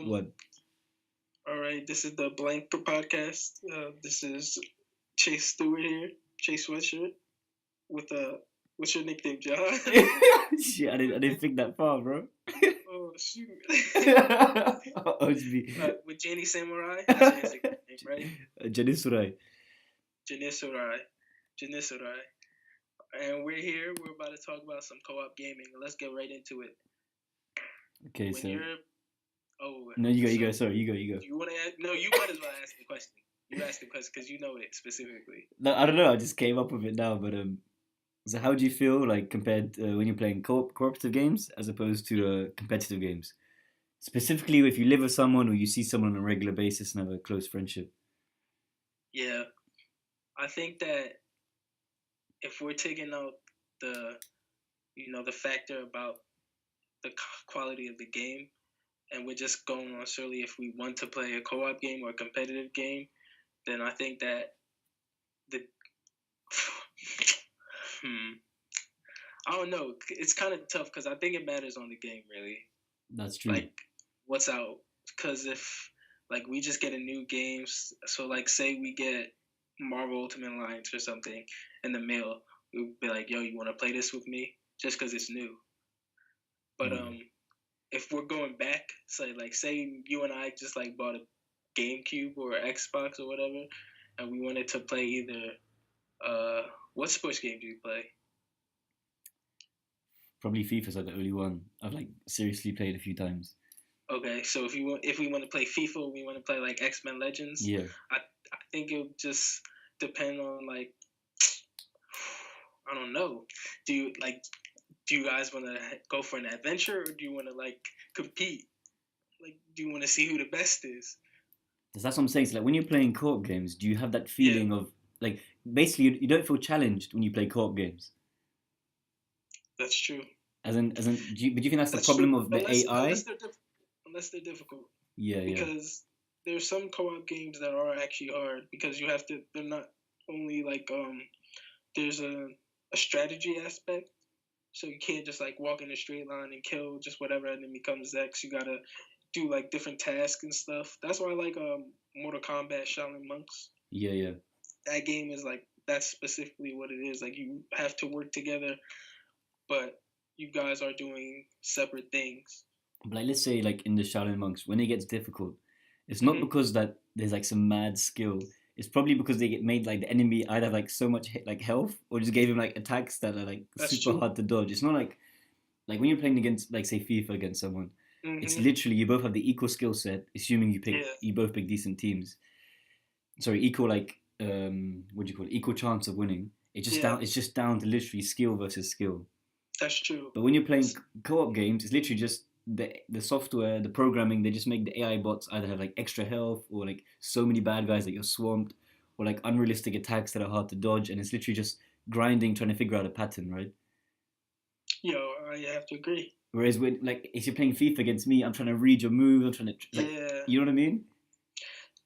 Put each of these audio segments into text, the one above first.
What? All right, this is the Blank Podcast. This is Chase Stewart here, Chase Sweatshirt, with what's your nickname, John? Shit, I didn't think that far, bro. Oh shoot! OSB. With Jenny Samurai, that's your nickname, right? Janisurai. Janisurai, Janisurai, and we're here. We're about to talk about some co-op gaming. Let's get right into it. Okay, When so you're no, you go, you so go. Sorry, you go. do you want to? No, you might as well ask the question. You ask the question because you know it specifically. No, I don't know. I just came up with it now, but so how do you feel like compared when you're playing cooperative games as opposed to competitive games? Specifically, if you live with someone or you see someone on a regular basis and have a close friendship. Yeah, I think that if we're taking out the the factor about the quality of the game, and we're just going on solely if we want to play a co-op game or a competitive game, then I think that the I don't know. It's kind of tough because I think it matters on the game really. That's true. Like what's out? Because if like we just get a new game, so like say we get Marvel Ultimate Alliance or something in the mail, we'd be like, "Yo, you want to play this with me?" Just because it's new. But Yeah. if we're going back, say you and I just like bought a GameCube or Xbox or whatever, and we wanted to play either what sports game do you play? Probably FIFA's like the only one I've like seriously played a few times. Okay, so if we want to play FIFA, we want to play like X-Men Legends. Yeah. I think it would just depend on like I don't know. Do you guys want to go for an adventure or do you want to like compete? Like do you want to see who the best is? That's what I'm saying. So like when you're playing co-op games, do you have that Yeah, feeling of like basically you don't feel challenged when you play co-op games? that's true. But do you think that's the That's problem true. of the AI? Unless they're difficult. Yeah, yeah, Because there's some co-op games that are actually hard because you have to. They're not only like there's a strategy aspect, so you can't just like walk in a straight line and kill just whatever enemy comes next. You gotta do like different tasks and stuff. That's why I like Mortal Kombat Shaolin Monks. yeah, yeah. That game is like that's specifically what it is. Like you have to work together, but you guys are doing separate things. But like let's say like in the Shaolin Monks, when it gets difficult, it's not Mm-hmm. because that there's like some mad skill. It's probably because they get made like the enemy either have, like so much like health or just gave him like attacks that are like That's super true. hard to dodge. It's not like when you're playing against like say FIFA against someone, it's Mm-hmm. literally you both have the equal skill set, assuming Yeah. you both pick decent teams. Sorry, equal like what do you call it? Equal chance of winning. Yeah. It's just down to literally skill versus skill. That's true. But when you're playing co-op games, it's literally just the software, the programming. They just make the AI bots either have like extra health or like so many bad guys that you're swamped, or like unrealistic attacks that are hard to dodge, and it's literally just grinding, trying to figure out a pattern, right? Yo, I have to agree. Whereas when like if you're playing FIFA against me, I'm trying to read your moves. I'm trying to like Yeah. you know what I mean?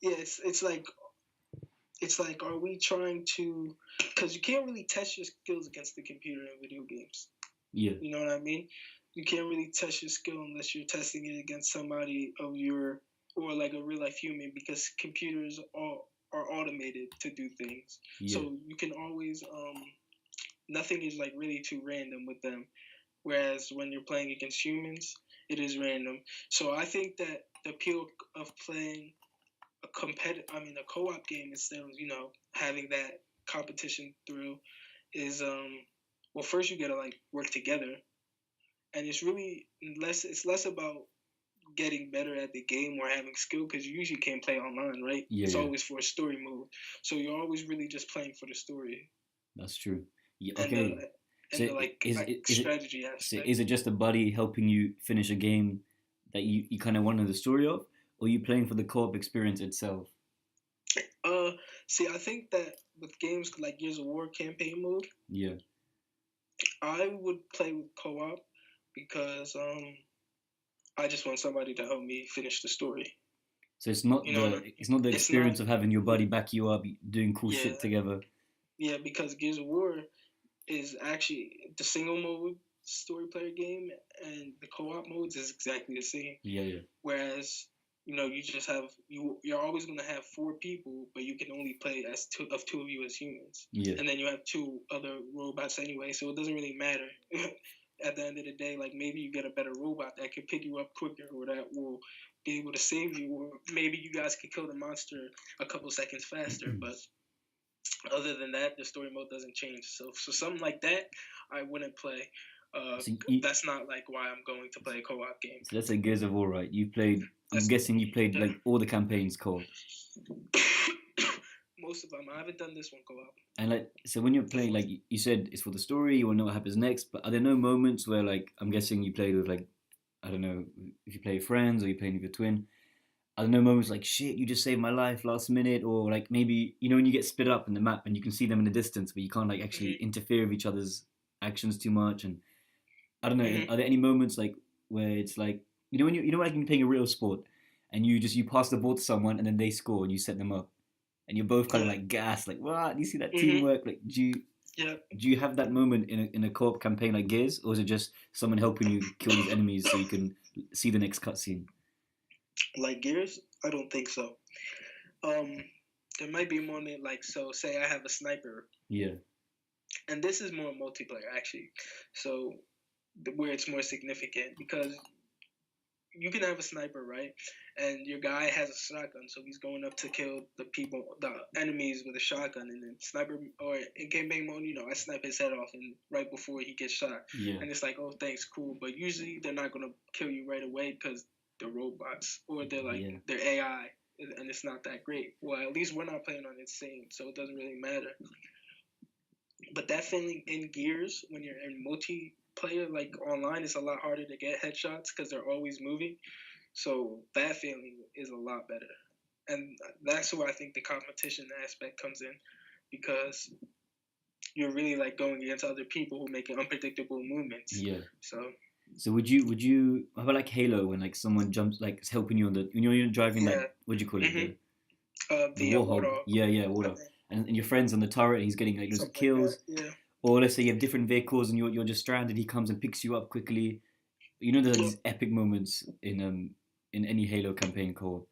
Yeah, it's like are we trying to because you can't really test your skills against the computer in video games. Yeah, You know what I mean? You can't really test your skill unless you're testing it against somebody of your or like a real life human because computers are automated to do things. yeah, So you can always nothing is like really too random with them. Whereas when you're playing against humans, it is random. So I think that the appeal of playing a co-op game instead of having that competition through is well, first you gotta like work together, and it's less about getting better at the game or having skill because you usually can't play online, right? yeah, It's yeah. always for a story mode, so you're always really just playing for the story That's true. Yeah, and okay. So the like strategy aspect. is it just a buddy helping you finish a game that you kind of wanted the story of, or are you playing for the co-op experience itself? Uh, See, I think that with games like Gears of War campaign mode, Yeah. I would play with co-op because I just want somebody to help me finish the story. So You know, it's not the it's not. experience of having your Yeah, buddy back you up, doing cool yeah, shit together. yeah. Because Gears of War is actually the single mode story player game, and the co-op modes is exactly the same. Yeah, yeah. Whereas you just have you're always gonna have four people, but you can only play as two of you as humans, Yeah. and then you have two other robots anyway, so it doesn't really matter. At the end of the day, like maybe you get a better robot that can pick you up quicker, or that will be able to save you, or maybe you guys can kill the monster a couple seconds faster. But other than that, the story mode doesn't change. So something like that, I wouldn't play. So, you, That's not like why I'm going to play a co-op game. so let's say Gears of War, right? You played. I'm That's guessing you played yeah. like all the campaigns co-op. Most of them. I haven't done this one co-op. And like, so when you're playing, like you said, it's for the story. You want to know what happens next. But are there no moments where, like, I'm guessing you played with like, I don't know, if you play with friends or you're playing with your twin. Are there no moments like, shit, you just saved my life last minute, or like maybe when you get split up in the map and you can see them in the distance, but you can't like actually interfere with each other's actions too much. And I don't know, are there any moments like where it's like, when like you're playing a real sport and you pass the ball to someone and then they score and you set them up and you're both kind of like gassed, like, what? Do you see that teamwork? Like, do you have that moment in a co-op campaign like Gears, or is it just someone helping you kill these enemies so you can see the next cutscene? Like Gears, I don't think so. There might be a moment like, so say I have a sniper. Yeah. And this is more multiplayer actually, so where it's more significant, because you can have a sniper, right? And your guy has a shotgun, so he's going up to kill the enemies with a shotgun, and then sniper, or in game bang mode, I snipe his head off, and right before he gets shot, and it's like, oh, thanks, cool. But usually they're not gonna kill you right away because they're robots or they're like they're AI, and it's not that great. Well, at least we're not playing on Insane, so it doesn't really matter. But that feeling in Gears when you're in multiplayer, like online, it's a lot harder to get headshots because they're always moving. So that feeling is a lot better, and that's where I think the competition aspect comes in, because you're really like going against other people who make unpredictable movements. Yeah. So would you how about like Halo, when like someone jumps, like is helping you on the you're driving like, what do you call it? The Warthog. Yeah, Warthog. And your friend's on the turret and he's getting like loads of kills. Like that, yeah. Or let's say you have different vehicles and you're just stranded, he comes and picks you up quickly. There's these epic moments in any Halo campaign co-op.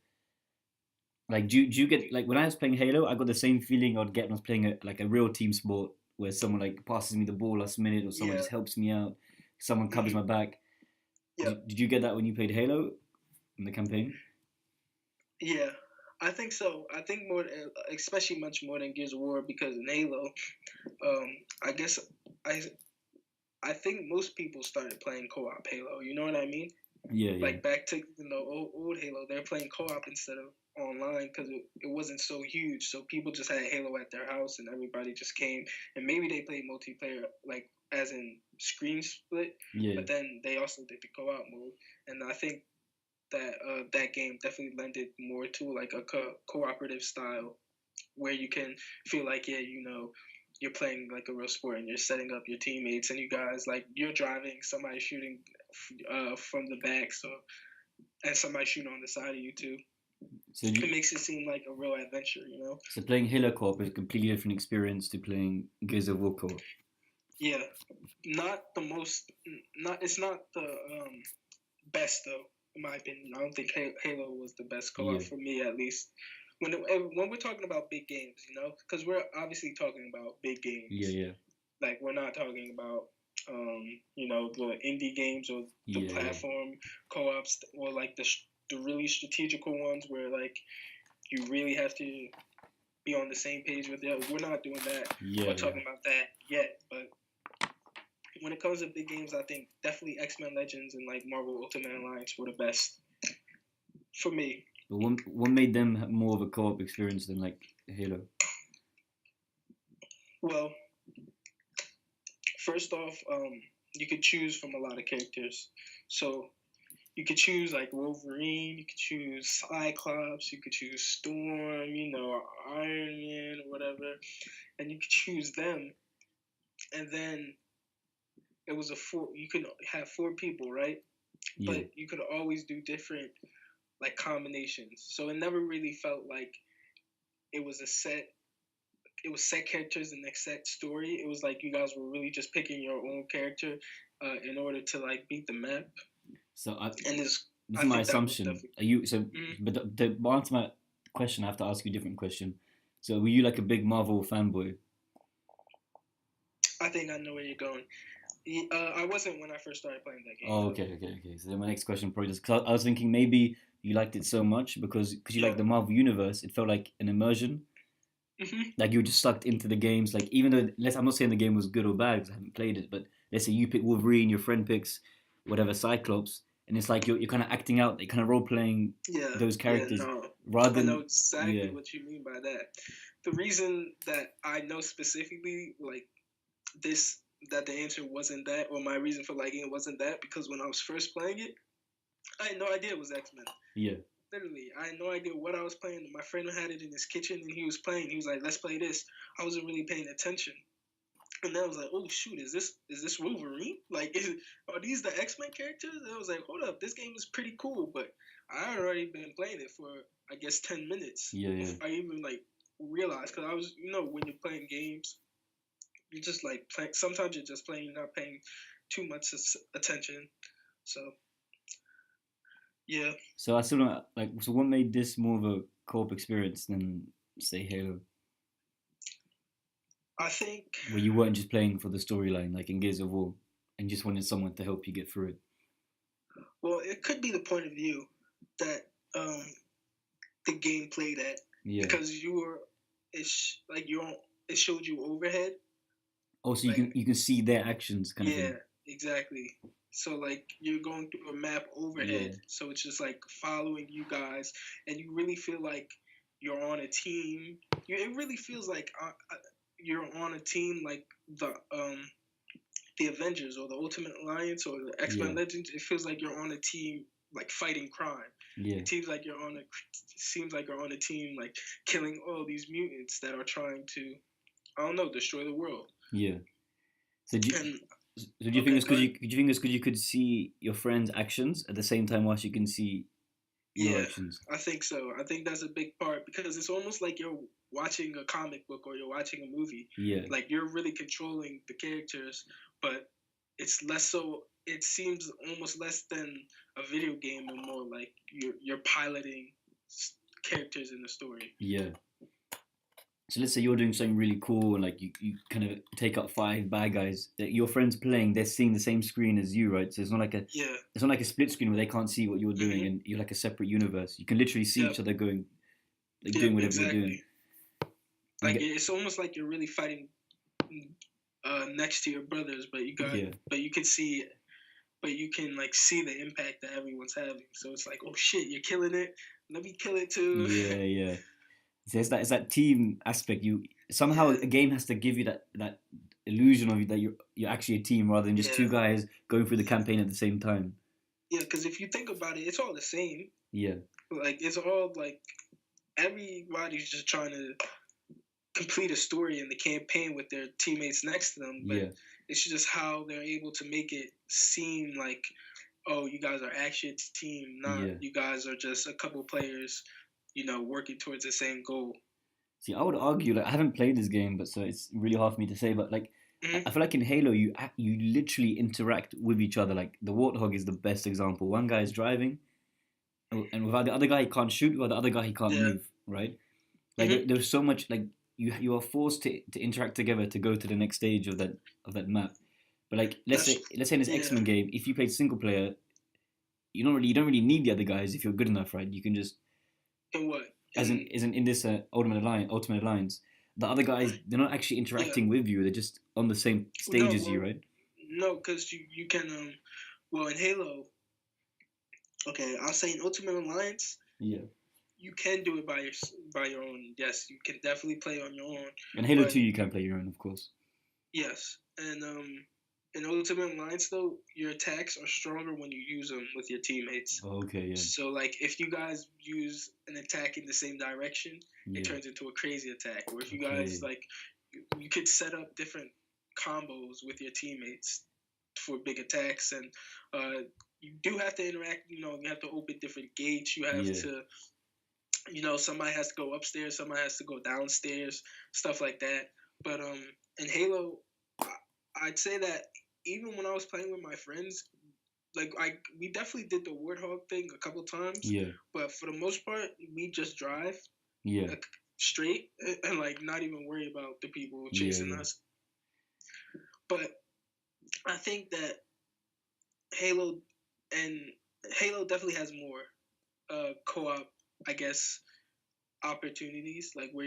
Like do you get, like when I was playing Halo, I got the same feeling I'd get when I was playing a real team sport where someone like passes me the ball last minute, or someone just helps me out, someone covers my back. Yeah. Did you get that when you played Halo in the campaign? Yeah, I think so. I think more, especially much more than Gears of War, because in Halo, I guess I think most people started playing co-op Halo. You know what I mean? Yeah. Like back to old Halo, they're playing co-op instead of online because it wasn't so huge. So people just had Halo at their house and everybody just came, and maybe they played multiplayer, like as in screen split. Yeah. But then they also did the co-op mode, and I think that that game definitely lended more to like a cooperative style where you can feel like you're playing like a real sport and you're setting up your teammates, and you guys, like, you're driving, somebody shooting from the back, and somebody shooting on the side of you too. So it makes it seem like a real adventure, So playing Halo co-op is a completely different experience to playing Gears of War co-op. Yeah, it's not the best though, in my opinion. I don't think Halo was the best co-op for me, at least. When we're talking about big games, because we're obviously talking about big games. Yeah. Like, we're not talking about the indie games or the platform co-ops, or like the really strategical ones where like you really have to be on the same page with it. We're not doing that. We're talking about that yet, but when it comes to big games, I think definitely X-Men Legends and like Marvel Ultimate Alliance were the best for me. But what made them have more of a co-op experience than like Halo? Well, first off, you could choose from a lot of characters. So you could choose like Wolverine, you could choose Cyclops, you could choose Storm, Iron Man or whatever, and you could choose them. And then it was you could have 4 people, right? Yeah. But you could always do different like combinations. So it never really felt like it was set characters and a set story. It was like you guys were really just picking your own character in order to like beat the map. So and it's this I is my think that was assumption. definitely. Are you so? Mhm. But to answer my question, I have to ask you a different question. So, were you like a big Marvel fanboy? I think I know where you're going. I wasn't when I first started playing that game Oh, though. okay. So then my next question probably just because I was thinking maybe you liked it so much because you like Yeah. the Marvel universe. It felt like an immersion. Hmm. Like you were just sucked into the games. Like even though I'm not saying the game was good or bad because I haven't played it, but let's say you pick Wolverine, your friend picks whatever Cyclops, and it's like you're kind of acting out, like kind of role playing Yeah. those Yeah. characters No. rather I know than exactly yeah what you mean by that. The reason that I know specifically like this that the answer wasn't that, or my reason for liking it wasn't that, because when I was first playing it, I had no idea it was X Men. yeah Literally, I had no idea what I was playing. My friend had it in his kitchen and he was playing. He was like, "Let's play this." I wasn't really paying attention, and then I was like, "Oh shoot, is this Wolverine? Like, are these the X Men characters?" And I was like, "Hold up, this game is pretty cool." But I had already been playing it for I guess 10 minutes yeah before I even like realized, because I was, when you're playing games, you just like play. Sometimes you're just playing, you're not paying too much attention. So yeah, So I still don't like. So what made this more of a co-op experience than say Halo, I think. where you weren't just playing for the storyline like in Gears of War, and just wanted someone to help you get through it? Well, it could be the point of view that um, the game played at, Yeah. because you were, like you on, it showed you overhead. Also, Like, you can see their actions, kind of yeah, thing. exactly. So like you're going through a map Yeah. overhead, so it's just like following you guys, and you really feel like you're on a team. It really feels like you're on a team like the Avengers or the Ultimate Alliance or the X Men Yeah. Legends. It feels like you're on a team like fighting crime. Yeah. It seems like you're on a team like killing all these mutants that are trying to, I don't know, destroy the world. Yeah. So do you, And so do you think okay, it's go because ahead. you could see your friends' actions at the same time whilst you can see your Yeah, actions? I think so. I think that's a big part, because it's almost like you're watching a comic book or you're watching a movie. Yeah. Like you're really controlling the characters, but it's less so. It seems almost less than a video game and more like you're piloting characters in the story. Yeah. So let's say you're doing something really cool and like you kind of take out five bad guys that your friends playing, they're seeing the same screen as you, right? So Yeah. it's not like a split screen where they can't see what you're doing Hmm. and you're like a separate universe. You can literally see Yep. each other going like doing Yep. whatever you're doing. Exactly. And Like it's almost like you're really fighting next to your brothers, yeah. but you can see, but you can like see the impact that everyone's having. So it's like, oh shit, you're killing it. Let me kill it too. Yeah. So it's that team aspect. You somehow Yeah. a game has to give you that illusion of that you're actually a team rather than just two Yeah. guys going through the campaign at the same time. Yeah. Because if you think about it, it's all the same. Yeah. Like it's all like everybody's just trying to complete a story in the campaign with their teammates next to them, but Yeah. it's just how they're able to make it seem like, oh, you guys are actually a team, not Yeah. you guys are just a couple players, working towards the same goal. See, I would argue like I haven't played this game, but so it's really hard for me to say. But like, Hmm. I feel like in Halo, you literally interact with each other. Like the Warthog is the best example. One guy is driving, and without the other guy, he can't shoot. Without the other guy, he can't Yeah. move. Right? Like Hmm. there's so much like you are forced to interact together to go to the next stage of that map. But like That's let's say in this X yeah. Men game, if you played single player, you don't really need the other guys if you're good enough, right? You can just And what? as in this Ultimate Alliance, the other guys they're not actually Yeah. interacting with you. They're just on the same No. stage as you, Well, right? no, because you can well, in Halo. Okay, I'll say in Ultimate Alliance, Yeah. you can do it by your own. Yes, you can definitely play on your own. And Halo But 2, you can play your own, of course. yes, and in Ultimate Alliance though, your attacks are stronger when you use them with your teammates. Oh, okay, yeah, So like if you guys use an attack in the same direction, yeah, it turns into a crazy attack. Or if you okay, guys like, you could set up different combos with your teammates for big attacks, and you do have to interact. You have to open different gates. You have yeah, to, somebody has to go upstairs, somebody has to go downstairs, stuff like that. But in Halo, I'd say that even when I was playing with my friends, we definitely did the warthog thing a couple times, Yeah, but for the most part, we just drive yeah, like, straight and like not even worry about the people yeah, chasing yeah, us. But I think that Halo and Halo definitely has more co-op, I guess, opportunities like where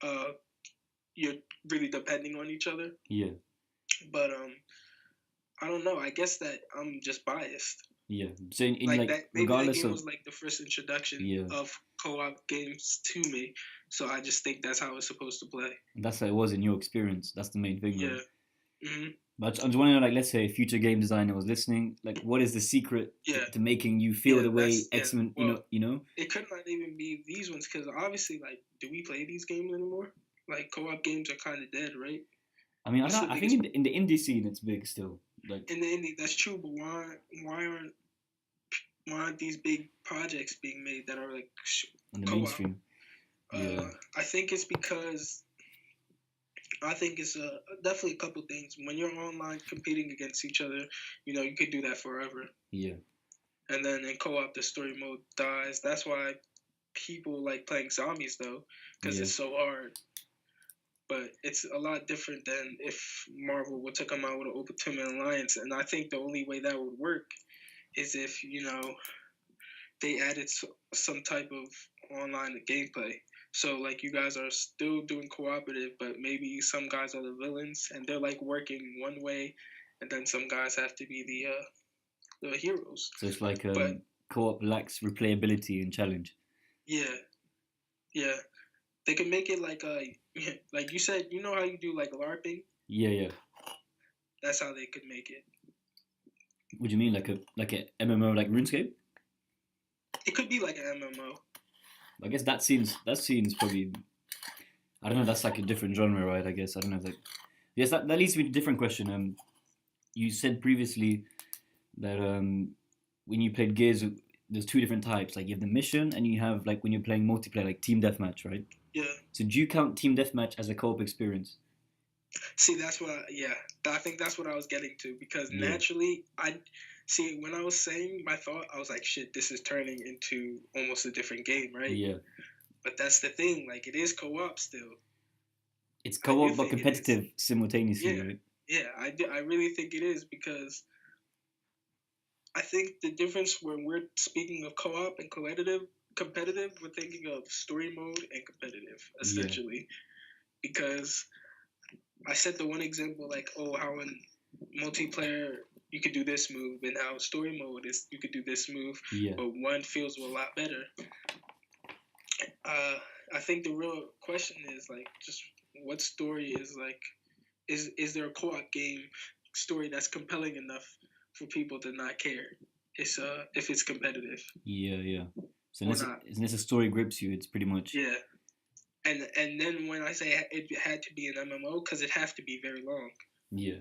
uh you're really depending on each other. yeah, But I don't know. I guess that I'm just biased. yeah. So in Like like that, maybe that regardless game of was like the first introduction yeah, of co-op games to me. So I just think that's how it's supposed to play. that's how it was in your experience. That's the main thing, right? Yeah. Hmm. But I just want to know, like, let's say a future game designer was listening. Like, what is the secret Yeah. to making you feel Yeah. the way That's X Men? Well, You know. it could not even be these ones because obviously, like, do we play these games anymore? Like, co-op games are kind of dead, right? I mean, I What's don't. the I think biggest in the indie scene, it's big still. Like in the indie? That's true, but why aren't these big projects being made that are like in the co-op? mainstream. Yeah, I think it's because I think it's definitely a couple things. When you're online competing against each other, you could do that forever. yeah, And then in co-op, the story mode dies. That's why people like playing zombies though, because yeah, it's so hard. But it's a lot different than if Marvel would to come out with an Ultimate Alliance. And I think the only way that would work is if they added some type of online gameplay. So like you guys are still doing cooperative, but maybe some guys are the villains and they're like working one way, and then some guys have to be the heroes. so it's like But co-op lacks replayability and challenge. yeah, yeah, they can make it like like you said, you know how you do like LARPing. Yeah, yeah. That's how they could make it. What do you mean, like a MMO like RuneScape? It could be like an MMO. I guess that scene's probably I don't know. That's like a different genre, right? I guess I don't know. If that, yes, that leads me to a different question. You said previously that when you played Gears, there's two different types. Like you have the mission, and you have like when you're playing multiplayer, like team deathmatch, right? Yeah. So do you count team deathmatch as a co-op experience? See, that's what I think that's what I was getting to because Yeah, naturally I see when I was saying my thought, I was like, shit, this is turning into almost a different game, right? yeah. But that's the thing, like it is co-op still. It's I do co-op but think it is. competitive simultaneously, Yeah, right? yeah, I really think it is because I think the difference when we're speaking of co-op and competitive, we're thinking of story mode and competitive Yeah, essentially because I said the one example like, oh, how in multiplayer you could do this move, and how story mode is you could do this move, yeah, but one feels a lot better. Uh, I think the real question is like, just what story is like, is there a co-op game story that's compelling enough for people to not care? It's if it's competitive yeah, yeah. So or not. unless a story grips you, it's pretty much Yeah, and then when I say it had to be an MMO, because it have to be very long yeah,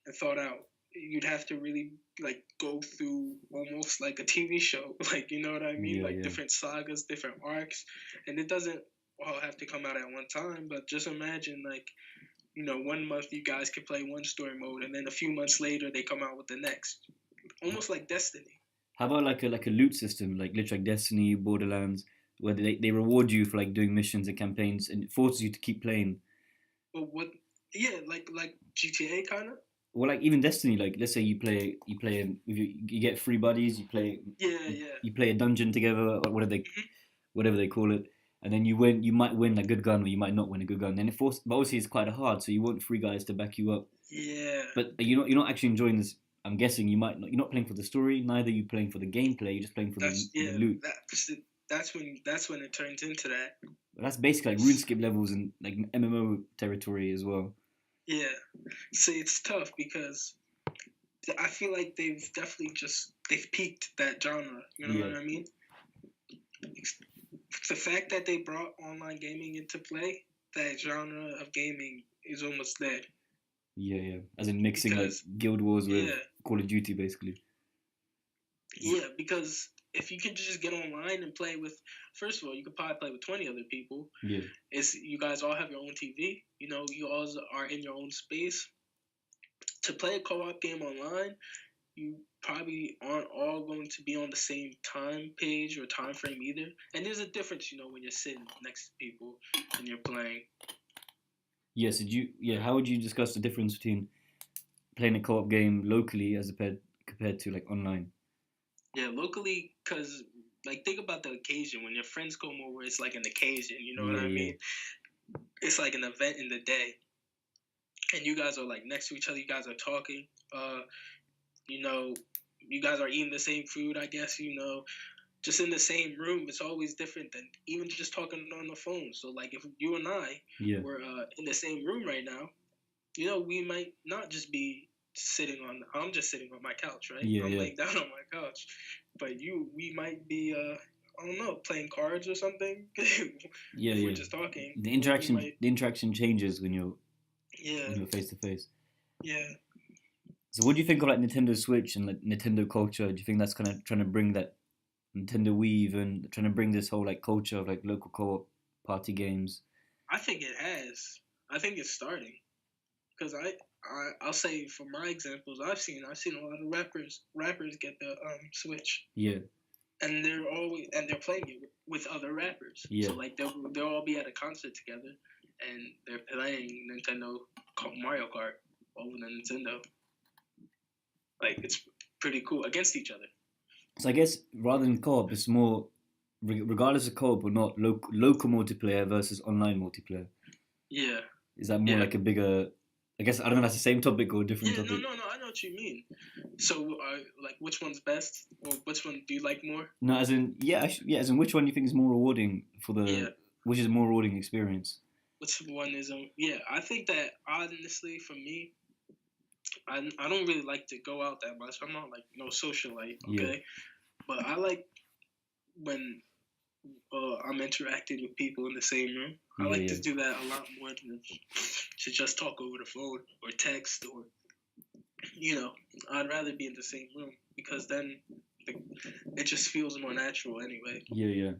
and thought out. You'd have to really like go through almost like a TV show, like you know what I mean, yeah, like yeah, different sagas, different arcs, and it doesn't all have to come out at one time. But just imagine like 1 month you guys could play one story mode, and then a few months later they come out with the next, almost like Destiny. How about like a loot system, like literally like Destiny, Borderlands, where they reward you for like doing missions and campaigns, and it forces you to keep playing. But what? Yeah, like GTA kind of. Or like even Destiny, like let's say if you get free buddies, Yeah, yeah. you play a dungeon together, or Hmm. whatever they call it, and then you might win a good gun, or you might not win a good gun. Then but obviously it's quite hard, so you want three guys to back you up. Yeah. But you're not actually enjoying this. I'm guessing you're not playing for the story. Neither you playing for the gameplay. You're just playing for That's the yeah. loot. That's when it turns into that. But that's basically like RuneScape levels and like MMO territory as well. Yeah. See, it's tough because I feel like they've peaked that genre. You know Yeah, what I mean? The fact that they brought online gaming into play, that genre of gaming is almost dead. yeah, yeah. As in mixing like Because Guild Wars with yeah, Call of Duty, basically. yeah, because if you could just get online and play with, first of all, you could probably play with 20 other people. Yeah, It's you guys all have your own TV. You all are in your own space. To play a co-op game online, you probably aren't all going to be on the same time page or time frame either. And there's a difference, when you're sitting next to people and you're playing. Yes. How would you discuss the difference between playing a co-op game locally as compared to like online? Yeah, locally, because like think about the occasion when your friends come over. It's like an occasion. You know what I mean? It's like an event in the day, and you guys are like next to each other. You guys are talking. You know, you guys are eating the same food. I guess just in the same room. It's always different than even just talking on the phone. So like if you and I were in the same room right now, we might not just be sitting on. I'm just sitting on my couch, right? I'm laying down on my couch, but we might be. I don't know, playing cards or something. We're just talking. The interaction changes when you're face to face. Yeah. So what do you think of like Nintendo Switch and like Nintendo culture? Do you think that's kind of trying to bring that Nintendo Wii even trying to bring this whole like culture of like local co-op party games? I think it has. I think it's starting because I'll say for my examples I've seen a lot of rappers get the Switch. Yeah. And they're playing it with other rappers. Yeah. So like they'll all be at a concert together and they're playing Nintendo Mario Kart over the Nintendo. Like it's pretty cool against each other. So I guess rather than co-op, it's more regardless of co-op or not, local multiplayer versus online multiplayer. Yeah. Is that more like a bigger? I guess I don't know. That's the same topic or different topic. No. I know what you mean. So, like, which one's best, or which one do you like more? No, as in as in which one do you think is more rewarding for the which is a more rewarding experience? Which one is I think that honestly for me, I don't really like to go out that much. I'm not like no socialite, okay? But I like when I'm interacting with people in the same room. I like to do that a lot more than to just talk over the phone or text or, I'd rather be in the same room because then it just feels more natural anyway. Yeah.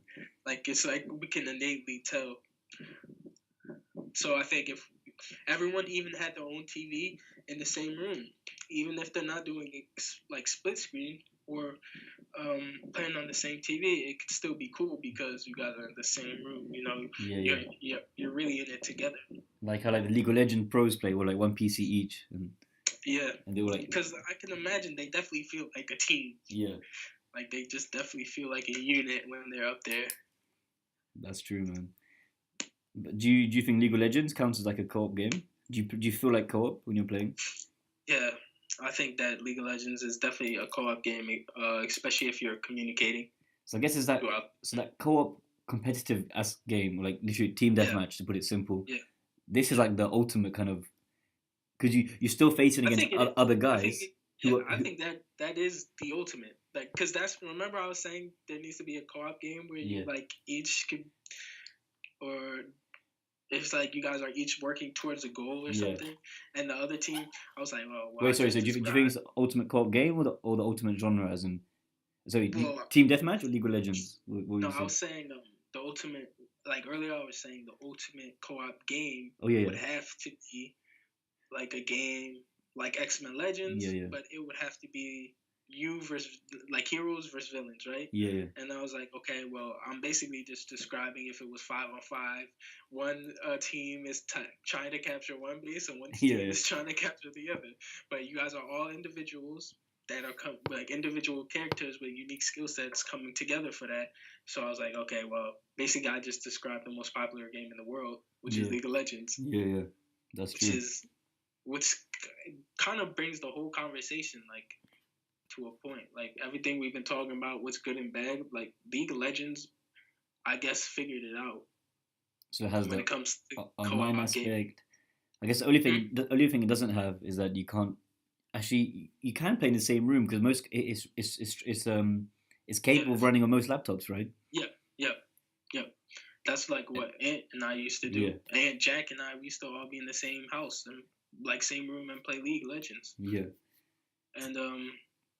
Like, it's like we can innately tell. So I think if everyone even had their own TV in the same room, even if they're not doing it like split screen or playing on the same TV, it could still be cool because you guys are in the same room. You're really in it together. Like how like the League of Legends pros play, or like one PC each. And they were like, because I can imagine they definitely feel like a team. Yeah. Like they just definitely feel like a unit when they're up there. That's true, man. But do you think League of Legends counts as like a co-op game? Do you feel like co-op when you're playing? Yeah. I think that League of Legends is definitely a co-op game, especially if you're communicating. So I guess it's that that co-op competitive game, like literally team deathmatch to put it simple. Yeah. This is like the ultimate kind of because you're still facing against other guys. I think that is the ultimate. Like, because remember I was saying there needs to be a co-op game where you like each could, or it's like you guys are each working towards a goal or something, and the other team. I was like, well, wait, sorry. So do you think it's the ultimate co-op game or the ultimate genre, as in, team deathmatch or League of Legends? No, I was saying the ultimate. Like earlier, I was saying the ultimate co-op game would have to be like a game like X-Men Legends, but it would have to be you versus like heroes versus villains, right? Yeah. And I was like, okay, well, I'm basically just describing if it was 5-on-5, one team is trying to capture one base and one team is trying to capture the other. But you guys are all individuals that are like individual characters with unique skill sets coming together for that. So I was like, okay, well, basically I just described the most popular game in the world, which is League of Legends. Yeah, that's true. Which kind of brings the whole conversation like to a point. Like everything we've been talking about, what's good and bad, like League of Legends, I guess figured it out. So it has when it comes to online aspect. I guess the only thing it doesn't have is that you can't actually you can play in the same room because it's capable of running on most laptops, right? Yeah. That's like what Aunt and I used to do. Aunt Jack and I, we used to all be in the same house and like same room and play League of Legends. Yeah. And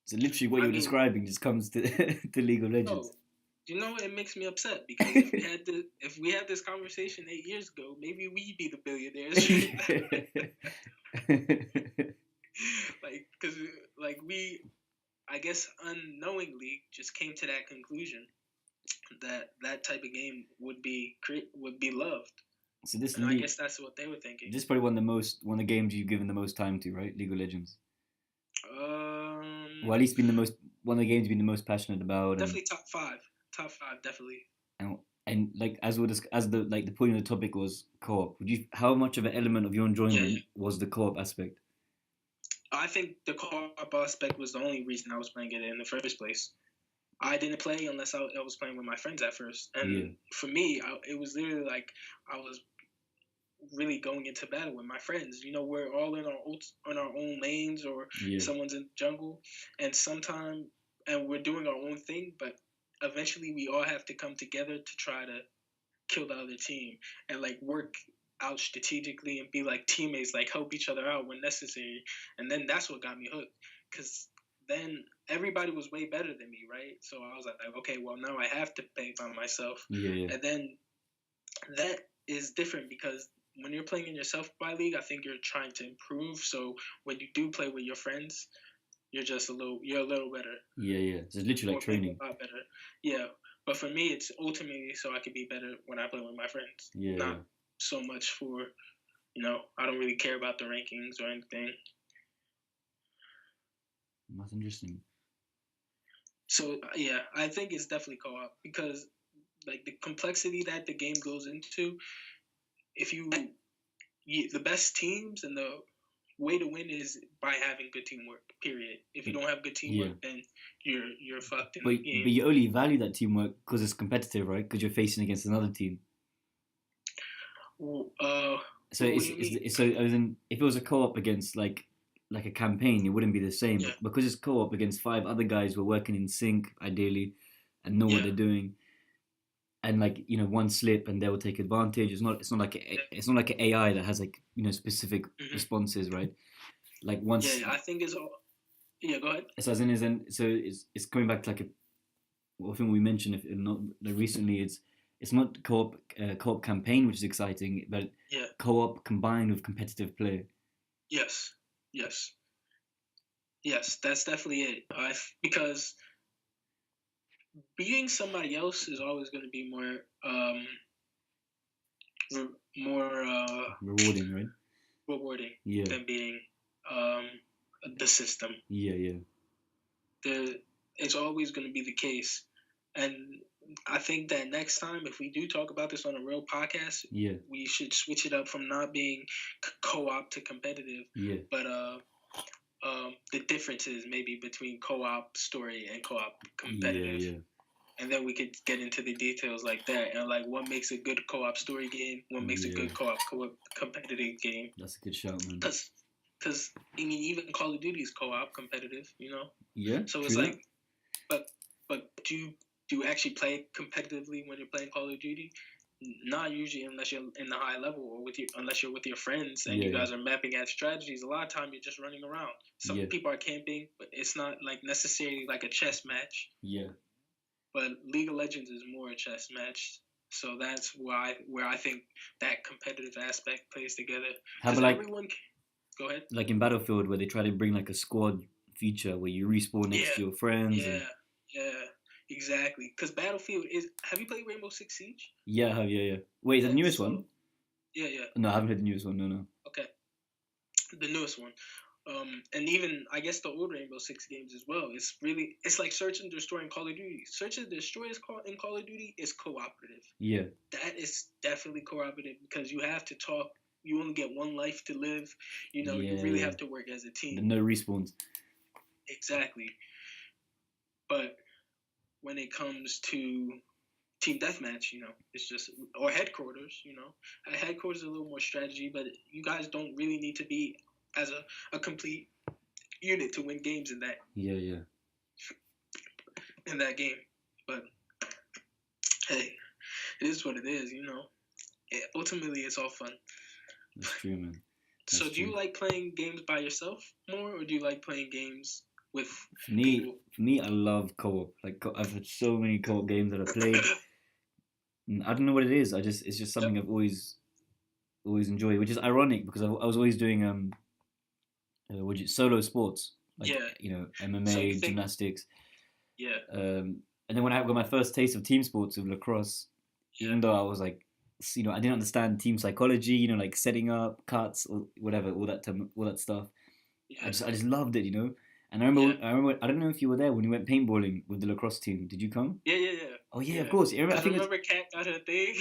so literally what you're describing just comes to League of Legends. It makes me upset because if we had this conversation 8 years ago, maybe we'd be the billionaires. Like, because like I guess unknowingly just came to that conclusion that that type of game would be loved, So this and I guess that's what they were thinking. this is probably one of the games you've given the most time to, right? League of Legends. Or Um, at least been the most one of the games you've been the most passionate about, Definitely top five. Top five, definitely. and like as we as the like the point of the topic was co-op. Would you how much of an element of your Yeah, enjoyment was the co-op aspect? I think the co-op aspect was the only reason I was playing it in the first place. I didn't play unless I was playing with my friends at first, Yeah, and for me, it was literally like I was really going into battle with my friends. You know, we're all on our own lanes, or yeah, someone's in the jungle, and sometime and we're doing our own thing, but eventually we all have to come together to try to kill the other team and like work out strategically and be like teammates, like help each other out when necessary. And then that's what got me hooked, because then everybody was way better than me, right? So I was like, okay, well now I have to play by myself. yeah, yeah, And then that is different because when you're playing in your self by league, I think you're trying to improve. So when you do play with your friends, you're a little better, yeah, yeah. So it's literally like or maybe training. a lot better. Yeah. But for me, it's ultimately so I can be better when I play with my friends, Yeah, yeah. not so much for, I don't really care about the rankings or anything. That's interesting. So yeah, I think it's definitely co-op because like the complexity that the game goes into, if the best teams and the way to win is by having good teamwork. Period. If you don't have good Yeah, teamwork, then you're fucked in but the game. you only value that teamwork because it's competitive, right? Because you're facing against another team. So What do you mean? so as in, if it was a co-op against like a campaign, it wouldn't be the same. Yeah, But because it's co-op against five other guys who are working in sync, ideally, and know what yeah, they're doing, and like one slip and they will take advantage. It's not like it's not like an AI that has like specific hmm responses, right? Like yeah, once yeah. I think it's all. Yeah, go ahead. so as in is in so it's coming back to like a well, I think we mentioned if not like recently it's not co-op campaign which is exciting, but Yeah. co-op combined with competitive play. Yes. Yes. Yes. That's definitely it. Because beating somebody else is always going to be more Rewarding, right? rewarding Yeah, than beating um, the system. yeah, yeah, It's always going to be the case, and I think that next time, if we do talk about this on a real podcast, yeah, we should switch it up from not being co-op to competitive, yeah, but the differences maybe between co-op story and co-op yeah, competitive, yeah. and then we could get into the details like that and like what makes a good co-op story game, what makes a Yeah, good co-op competitive game. that's a good shout, man. Because I mean, even Call of Duty is co-op competitive, Yeah, So it's true that. like, but do you actually play competitively when you're playing Call of Duty? Not usually, unless you're in the high level or unless you're with your friends and Yeah, you yeah, guys are mapping out strategies. A lot of time you're just running around. Some yeah, people are camping, but it's not like necessarily like a chess match. yeah. But League of Legends is more a chess match. So that's where I think that competitive aspect plays together. How Because about everyone, go ahead. like in Battlefield where they try to bring like a squad feature where you respawn next Yeah, to your friends and yeah, yeah, exactly. Because Battlefield is. Have you played Rainbow Six Siege? yeah, I have, yeah, yeah. Wait, is that Yeah. the newest one? So yeah, yeah. No, I haven't heard the newest one. No, no. Okay, the newest one. And even I guess the old Rainbow Six games as well. It's like Search and Destroy in Call of Duty. Search and Destroy in Call of Duty is cooperative. Yeah, That is definitely cooperative because you have to talk. You only get one life to live. You yeah, really yeah. have to work as a The team. no respawns. Exactly. But when it comes to team deathmatch, it's just or headquarters. At headquarters is a little more strategy, but you guys don't really need to be as a complete unit to win games Yeah, yeah. in that game. But hey, it is what it is. Ultimately, it's all fun. That's true, man. So, That's do you true. like playing games by yourself more, or do you like playing games with For people? me, I love co-op. Like I've had so many co-op games that I've played. And I don't know what it is. It's just Yep. something I've always enjoyed, which is ironic because I was always doing solo sports like Yeah. So you MMA, think, gymnastics. yeah, And then when I got my first taste of team sports with lacrosse, yeah, even though I was like, I didn't understand team psychology, like setting up cuts or whatever, all that stuff. yeah, I just loved it. And yeah, I remember, I don't know if you were there when you went paintballing with the lacrosse team. Did you come? yeah, yeah, yeah, Oh yeah, of yeah. course. You remember, I Because think it was remember, Cat got her thing.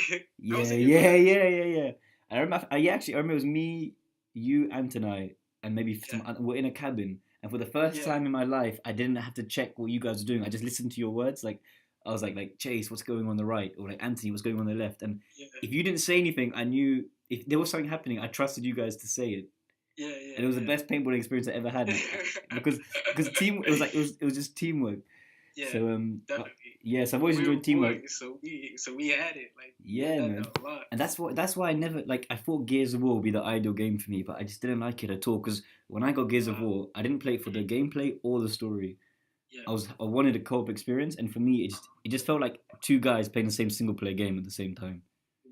I was yeah, in your yeah, class. yeah, yeah, yeah. I remember. Yeah, actually, I remember it was me, you, Antonai, and maybe Yeah, some. We're in a cabin, and for the first yeah, time in my life, I didn't have to check what you guys were doing. I just listened to your words. Like I was like Chase, what's going on the right, or like Anthony, what's going on the left. And yeah, if you didn't say anything, I knew if there was something happening. I trusted you guys to say it, yeah, and it was the yeah, best paintballing experience I ever had. yeah. Because team, it was like it was just teamwork. Yeah, So definitely. yeah, so I've always We were enjoyed teamwork. boys, so we had it. Like we had Yeah, that man. a lot. And that's why I never like I thought Gears of War would be the ideal game for me, but I just didn't like it at all. Because when I got Gears of Wow. War, I didn't play it for the gameplay or the story. Yeah. I wanted a co-op experience, and for me, it just felt like two guys playing the same single player game at the same time.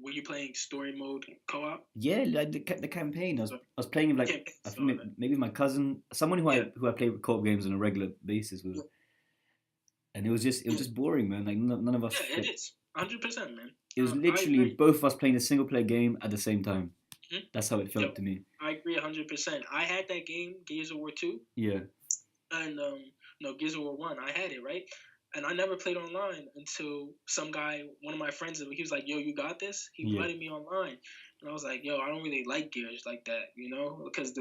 Were you playing story mode co-op? Yeah, like the campaign. I was playing with like Campaign, I so think maybe my cousin, someone yeah, who I play with co-op games on a regular basis with, yeah, and it was yeah, just boring, man. Like none of us yeah. It is 100%, man. It was I literally agree. both of us playing a single player game at the same time. Mhm. That's how it Yep, felt to me. I agree 100%. I had that game, Gears of War 2, Yeah. and no, Gears of War 1. I had it, right? And I never played online until some guy, one of my friends, he was like, "Yo, you got this?" He Yeah. invited me online, and I was like, "Yo, I don't really like Gears like that, because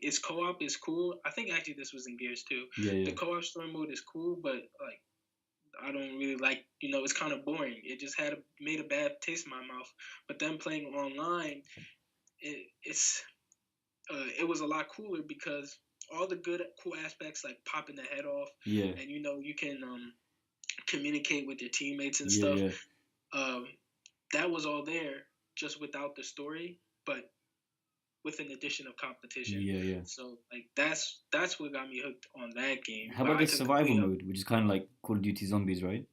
its co-op is cool. I think actually this was in Gears too. Yeah, The yeah. co-op story mode is cool, but like I don't really like, it's kind of boring. It just made a bad taste in my mouth. But then playing online, it was a lot cooler because all the good cool aspects like popping the head off, Yeah. and you can communicate with your teammates and Yeah, stuff. yeah. Um, that was all there, just without the story, but with an addition of competition. Yeah, yeah. So like that's what got me hooked on that game. How But about I the could survival complete mode, which is kind of like Call of Duty Zombies, right?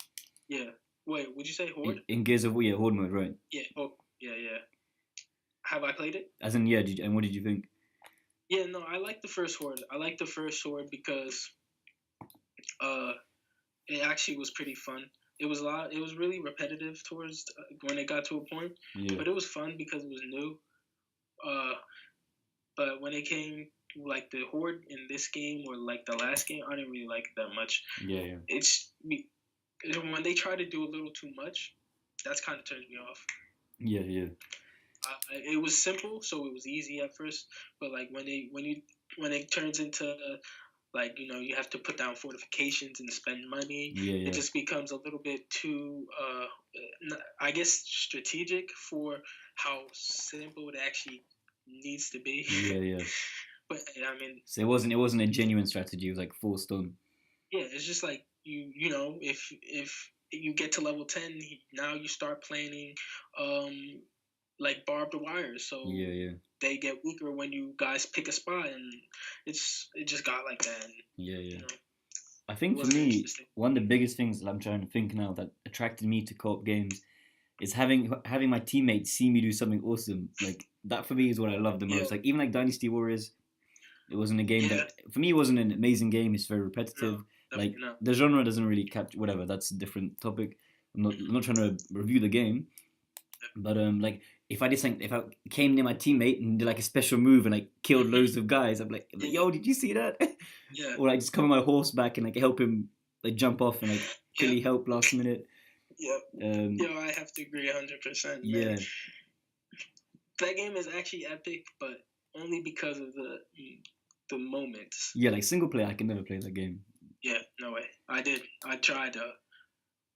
yeah. Wait, would you say Horde? In Gears of War, yeah, Horde mode, right? Yeah. Oh, yeah, yeah. Have I played it? As in, yeah. And what did you think? Yeah, no, I like the first Horde. I like the first Horde because uh, it actually was pretty fun. It was It was really repetitive towards when it got to a point, Yeah. but it was fun because it was new. Uh, but when it came to like the Horde in this game or like the last game, I didn't really like it that much. Yeah, yeah. When they try to do a little too much, that's kind of turned me off. Yeah, yeah. It was simple, so it was easy at first. But like when it turns into like you have to put down fortifications and spend money, Yeah, yeah. it just becomes a little bit too, I guess, strategic for how simple it actually needs to be. Yeah, yeah. But I mean, So it wasn't a genuine strategy. It was like forced on. yeah, it's just like if you get to level 10, now you start planning like barbed wire, so Yeah, yeah. they get weaker when you guys pick a spot, and it just got like that. And, Yeah, yeah. you know, I it think for wasn't me, interesting. one of the biggest things that I'm trying to think now that attracted me to co-op games is having my teammates see me do something awesome. Like that for me is what I love the Yeah, most. Like even like Dynasty Warriors, it wasn't a game yeah, that for me it wasn't an amazing game. It's very no, repetitive. Like definitely not. the genre doesn't really capture whatever. That's a different topic. I'm not trying to review the game, but like if I came near my teammate and did like a special move and like killed loads of guys, I'm like, yo, did you see that? Yeah, Or like just come on my horseback and like help him like jump off and like yeah, quickly help last minute. yeah. Um, Yo, I have to agree 100%, man. yeah, That game is actually epic, but only because of the moments. yeah, like single player, I can never play that game. Yeah, no way. I did. I tried.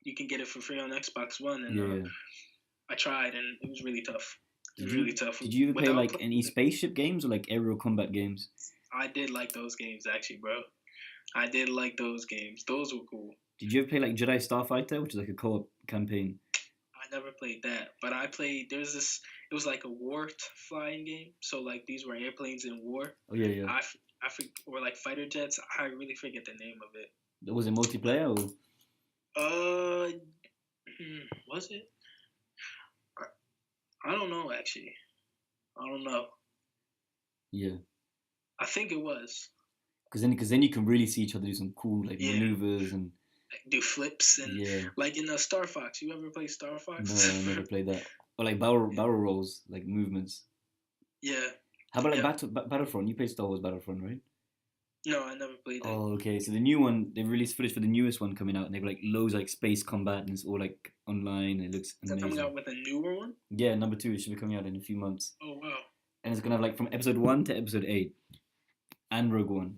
You can get it for free on Xbox One, and Yeah, yeah. I tried, and it was really tough. It was Did you really tough. did you ever play Without like any spaceship games or like aerial combat games? I did like those games actually, bro. I did like those games. Those were cool. Did you ever play like Jedi Starfighter, which is like a co-op campaign? I never played that, but I played. There's this. It was like a war flying game. So like these were airplanes in war. Oh yeah, yeah. Or like fighter jets. I really forget the name of it. Was it multiplayer or? Uh, was it? I don't know actually. I don't know. Yeah. I think it was. Because then you can really see each other do some cool like Yeah, maneuvers and like, do flips and yeah. like in Star Fox. You ever play Star Fox? No, I never played that. Or like barrel rolls, like movements. Yeah, How about like yeah. Battlefront? You played Star Wars Battlefront, right? No, I never played that. Oh, okay. So the new one, they released footage for the newest one coming out, and they've like loads of, like space combat, and it's all like online. And it looks They're coming amazing. out with a newer one. Yeah, number two, it should be coming out in a few months, Oh wow, and it's gonna have like from episode 1 to episode 8, and Rogue One,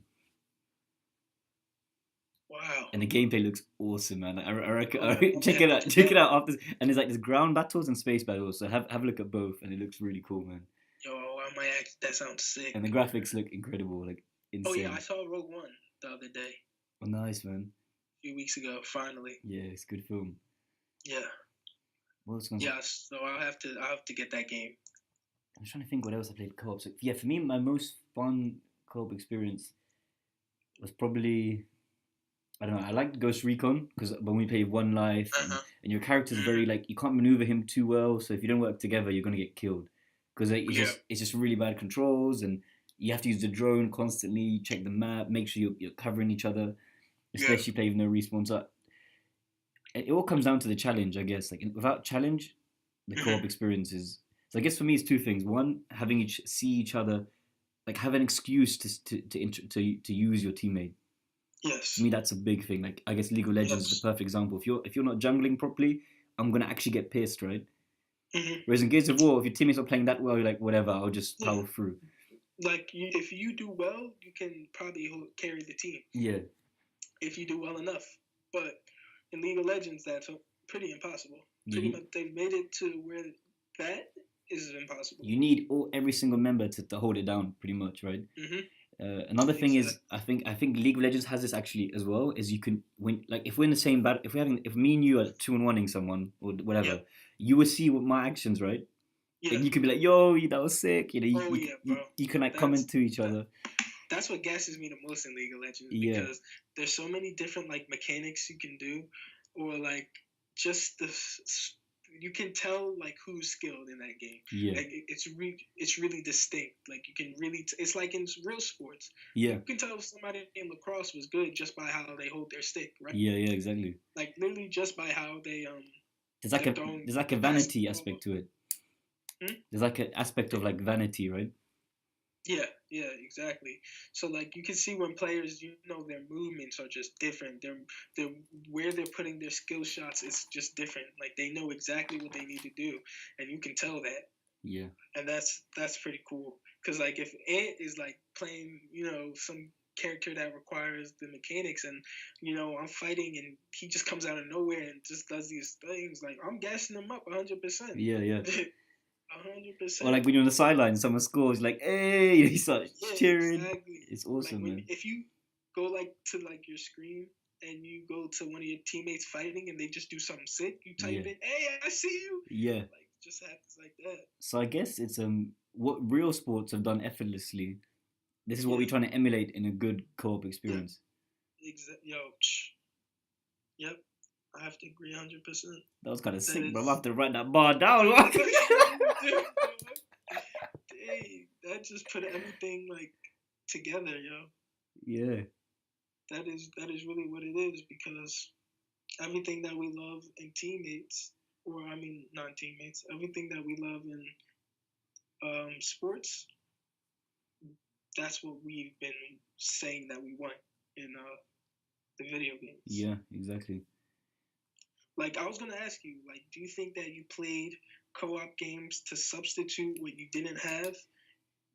wow. and the gameplay looks awesome, man. Like, I reckon, Oh, check yeah, it out, check it out after. And there's like there's ground battles and space battles, so have a look at both, and it looks really cool, man. Yo, I might act. That sounds sick. And the graphics look incredible, like Oh yeah, insane. I saw Rogue One the other day, Oh, nice, man. a few weeks ago. Finally, Yeah, it's a good film. yeah, What else going yeah. So I'll have to get that game. I'm trying to think what else I played co-op. So, yeah, for me, my most fun co-op experience was probably, I don't know. I liked Ghost Recon because when we play one life, and your character's very like you can't maneuver him too well. So if you don't work together, you're gonna get killed because like, Yeah. it's just really bad controls, and you have to use the drone constantly, check the map, make sure you're covering each other, Yeah. especially play with no respawn. So it all comes down to the challenge, I guess. Like without challenge, the co-op experience is. So I guess for me, it's two things. One, having see each other, like have an excuse to use your teammate. Yes. For me, that's a big thing. Like I guess League of Legends is the perfect example. If you're not jungling properly, I'm gonna actually get pissed, right? Whereas in Gears of War, if your teammates not playing that well, you're like, whatever, I'll just power through. Like if you do well, you can probably carry the team. Yeah. If you do well enough, but in League of Legends, that's pretty impossible. Pretty much, they've made it to where that is impossible. You need every single member to hold it down, pretty much, right? Another thing is, I think League of Legends has this actually as well. Is you can win like if we're in the same battle, if me and you are 2-1ing someone or whatever, you will see what my actions, right? Yeah. And you could be like, "Yo, that was sick," you know. You can like comment to each other. That's what gasses me the most in League of Legends because there's so many different like mechanics you can do, or like just the you can tell like who's skilled in that game. Yeah. Like it's really distinct. Like you can really it's like in real sports. Yeah. You can tell if somebody in lacrosse was good just by how they hold their stick, right? Yeah, exactly. Like literally just by how they There's like a vanity aspect to it. There's like an aspect of like vanity, right? Yeah, exactly. So like you can see when players, their movements are just different. They're where they're putting their skill shots is just different. Like they know exactly what they need to do, and you can tell that. Yeah. And that's pretty cool. Cause like if Ant is like playing, some character that requires the mechanics, and I'm fighting, and he just comes out of nowhere and just does these things, like I'm gassing him up 100%. Yeah. 100%. Or like when you're on the sideline, someone scores, like, hey, you start cheering. Exactly. It's awesome, like man. If you go like to like your screen and you go to one of your teammates fighting and they just do something sick, you type in, "Hey, I see you." Yeah. Like just happens like that. So I guess it's what real sports have done effortlessly. This is what we're trying to emulate in a good co-op experience. Yep. I have to agree 100%. That was kind of sick, bro. I have to write that bar down. Dang, that just put everything like together, yo. Yeah. That is really what it is, because everything that we love in teammates, or I mean non-teammates, everything that we love in sports, that's what we've been saying that we want in the video games. Yeah, exactly. Like I was gonna ask you, like, do you think that you played co-op games to substitute what you didn't have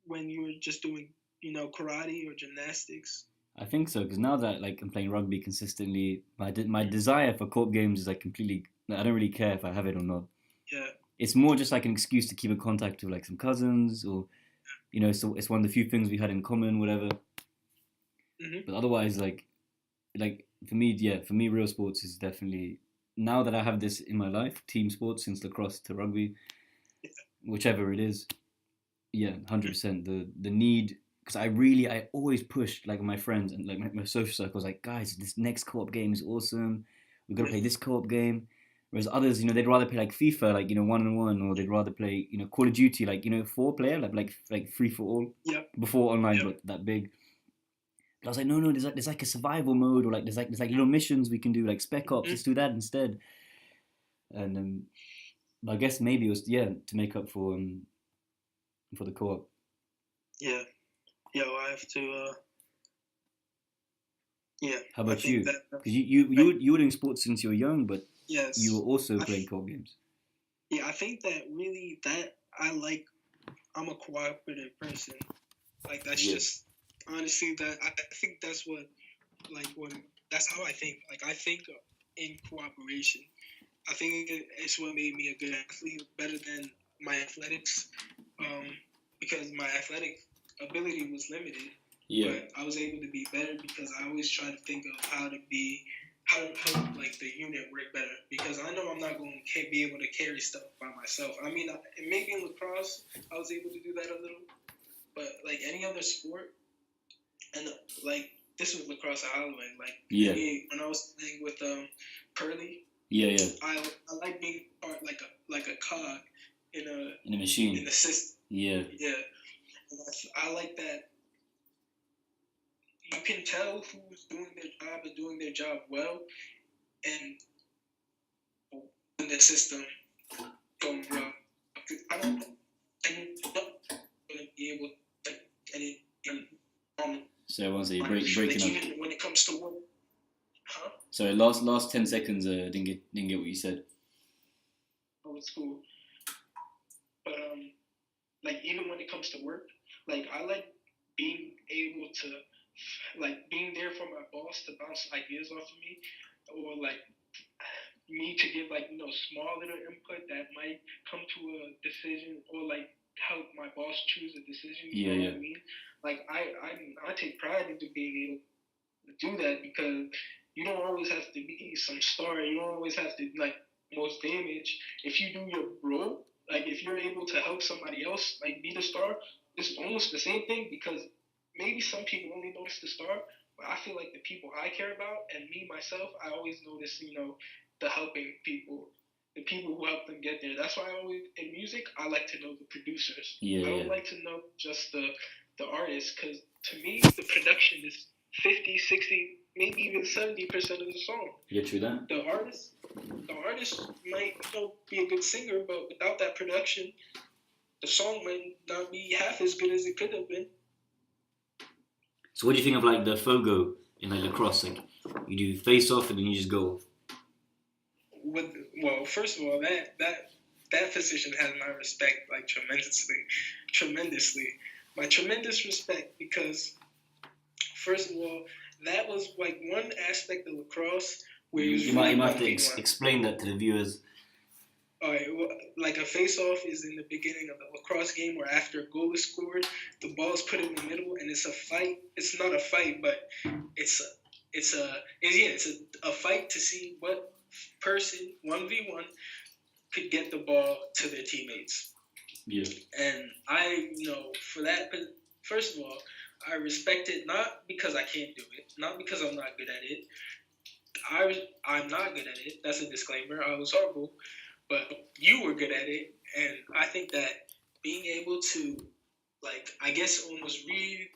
when you were just doing, karate or gymnastics? I think so, because now that like I'm playing rugby consistently, my desire for co-op games is like completely. I don't really care if I have it or not. Yeah. It's more just like an excuse to keep in contact with like some cousins, or so it's one of the few things we had in common, whatever. But otherwise, like for me, real sports is definitely, now that I have this in my life, team sports, since lacrosse to rugby, whichever it is, 100%. The need, because I always pushed like my friends and like my social circles, like, guys, this next co-op game is awesome. We're gonna play this co-op game. Whereas others, they'd rather play like FIFA, like 1-on-1, or they'd rather play Call of Duty, like 4-player, like free for all. Yep. Before online got that big. I was like, no, there's like a survival mode, or like there's like little missions we can do, like Spec Ops. Mhm. Let's do that instead. And but I guess maybe it was, yeah, to make up for the co-op. Yeah. Yo, I have to. Yeah, How I about think you? that. Because you were doing sports since you were young, but you were Yes. also I playing th- co-op games. yeah, I think that really that I like. I'm a cooperative person. Like that's Yeah. just honestly that I think that's what like when that's how I think. Like I think in cooperation. I think it's what made me a good athlete, better than my athletics, um, because my athletic ability was limited. Yeah. But I was able to be better because I always try to think of how to be how to help like the unit work better, because I know I'm not going to be able to carry stuff by myself. I mean, maybe in lacrosse I was able to do that a little, but like any other sport, and like this was lacrosse at Halloween. Like Yeah. when I was playing with Curly, Yeah. I like being part like a cog in a machine. in the system. Yeah. Yeah, and I like that you can tell who's doing their job and doing their job well, and in the system going well. I don't think I'm gonna be able to any So everyone's like, like breaking up. even when it comes to work, huh? Sorry, last 10 seconds. Didn't get what you said. Oh, it's cool. But like even when it comes to work, like I like being able to like being there for my boss to bounce ideas off of me, or like me to give like small little input that might come to a decision, or like help my boss choose a decision. You know what I mean? Like I take pride into being able to do that, because you don't always have to be some star. You don't always have to like most damage. If you do your role, like if you're able to help somebody else like be the star, it's almost the same thing, because maybe some people only notice the star, but I feel like the people I care about and me myself, I always notice the helping people, the people who help them get there. That's why I always in music I like to know the producers. Yeah. I don't like to know just the artists, because to me the production is 50, 60, maybe even 70% of the song. Yeah, true that. The artist might be a good singer, but without that production, the song might not be half as good as it could have been. So what do you think of like the Fogo in like lacrosse? Like you do face off and then you just go. Well, first of all, that position has my respect like tremendously, my tremendous respect, because first of all, that was like one aspect of lacrosse where You might have to explain that to the viewers. All right, well, like a face-off is in the beginning of the lacrosse game, where after a goal is scored, the ball is put in the middle, and it's a fight. It's not a fight, but it's a fight to see what person 1v1 could get the ball to their teammates. Yeah. And for that, first of all, I respect it, not because I can't do it, not because I'm not good at it. I'm not good at it. That's a disclaimer. I was horrible, but you were good at it, and I think that being able to, like, I guess almost read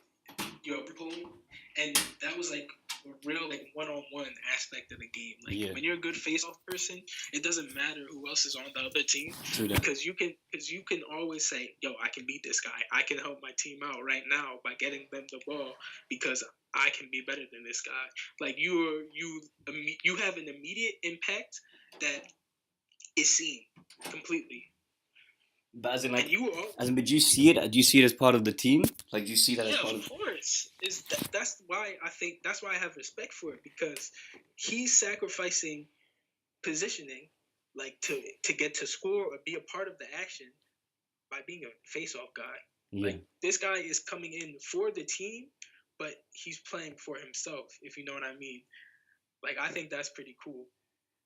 your opponent, and that was like a real like one-on-one aspect of the game. Like when you're a good face-off person, it doesn't matter who else is on the other team, because you can always say, "Yo, I can beat this guy. I can help my team out right now by getting them the ball because I can be better than this guy." Like you have an immediate impact that is seen completely. But as in, like, but do you see it? Do you see it as part of the team? Like, do you see that as part of course. That's why I have respect for it, because he's sacrificing positioning, like to get to score or be a part of the action by being a face-off guy. Yeah. Like this guy is coming in for the team, but he's playing for himself, if you know what I mean. Like I think that's pretty cool.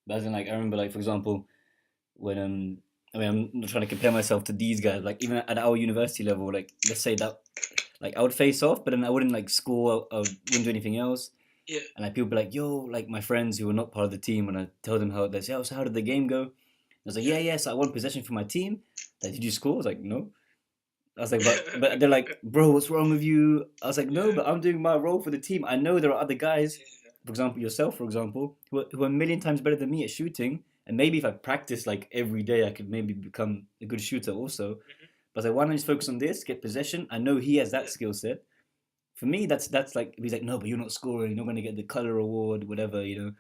But as in, like, I remember, like, for example, when I mean, I'm not trying to compare myself to these guys. Like, even at our university level, like, let's say that, like, I would face off, but then I wouldn't, like, score. I wouldn't do anything else. Yeah. And, like, people be like, yo, like, my friends who are not part of the team, and I tell them how, they say, oh, so how did the game go? I was like, yeah, so I won possession for my team. Like, did you score? I was like, no. I was like, but they're like, bro, what's wrong with you? I was like, no, Yeah, but I'm doing my role for the team. I know there are other guys, yeah, for example, yourself, for example, who are a million times better than me at shooting. And maybe if I practice like every day, I could maybe become a good shooter also. hmm, But I was like, why don't you just focus on this, get possession? I know he has that yeah, skill set. For me, that's like he's like, no, but you're not scoring. You're not going to get the color award, whatever, you know.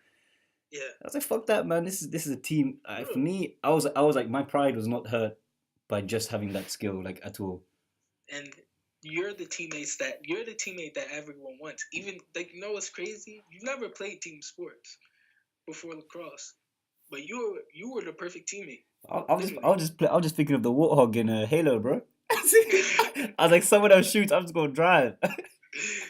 yeah, I was like, fuck that, man. This is a team. For bro. me, I was like, my pride was not hurt by just having that skill, like at all. And you're the teammate that everyone wants. Even like you know what's crazy? You've never played team sports before lacrosse, but you were the perfect teammate, I literally. was just I was just thinking of the warthog in Halo, bro. I was like, someone else shoots, I'm just gonna drive.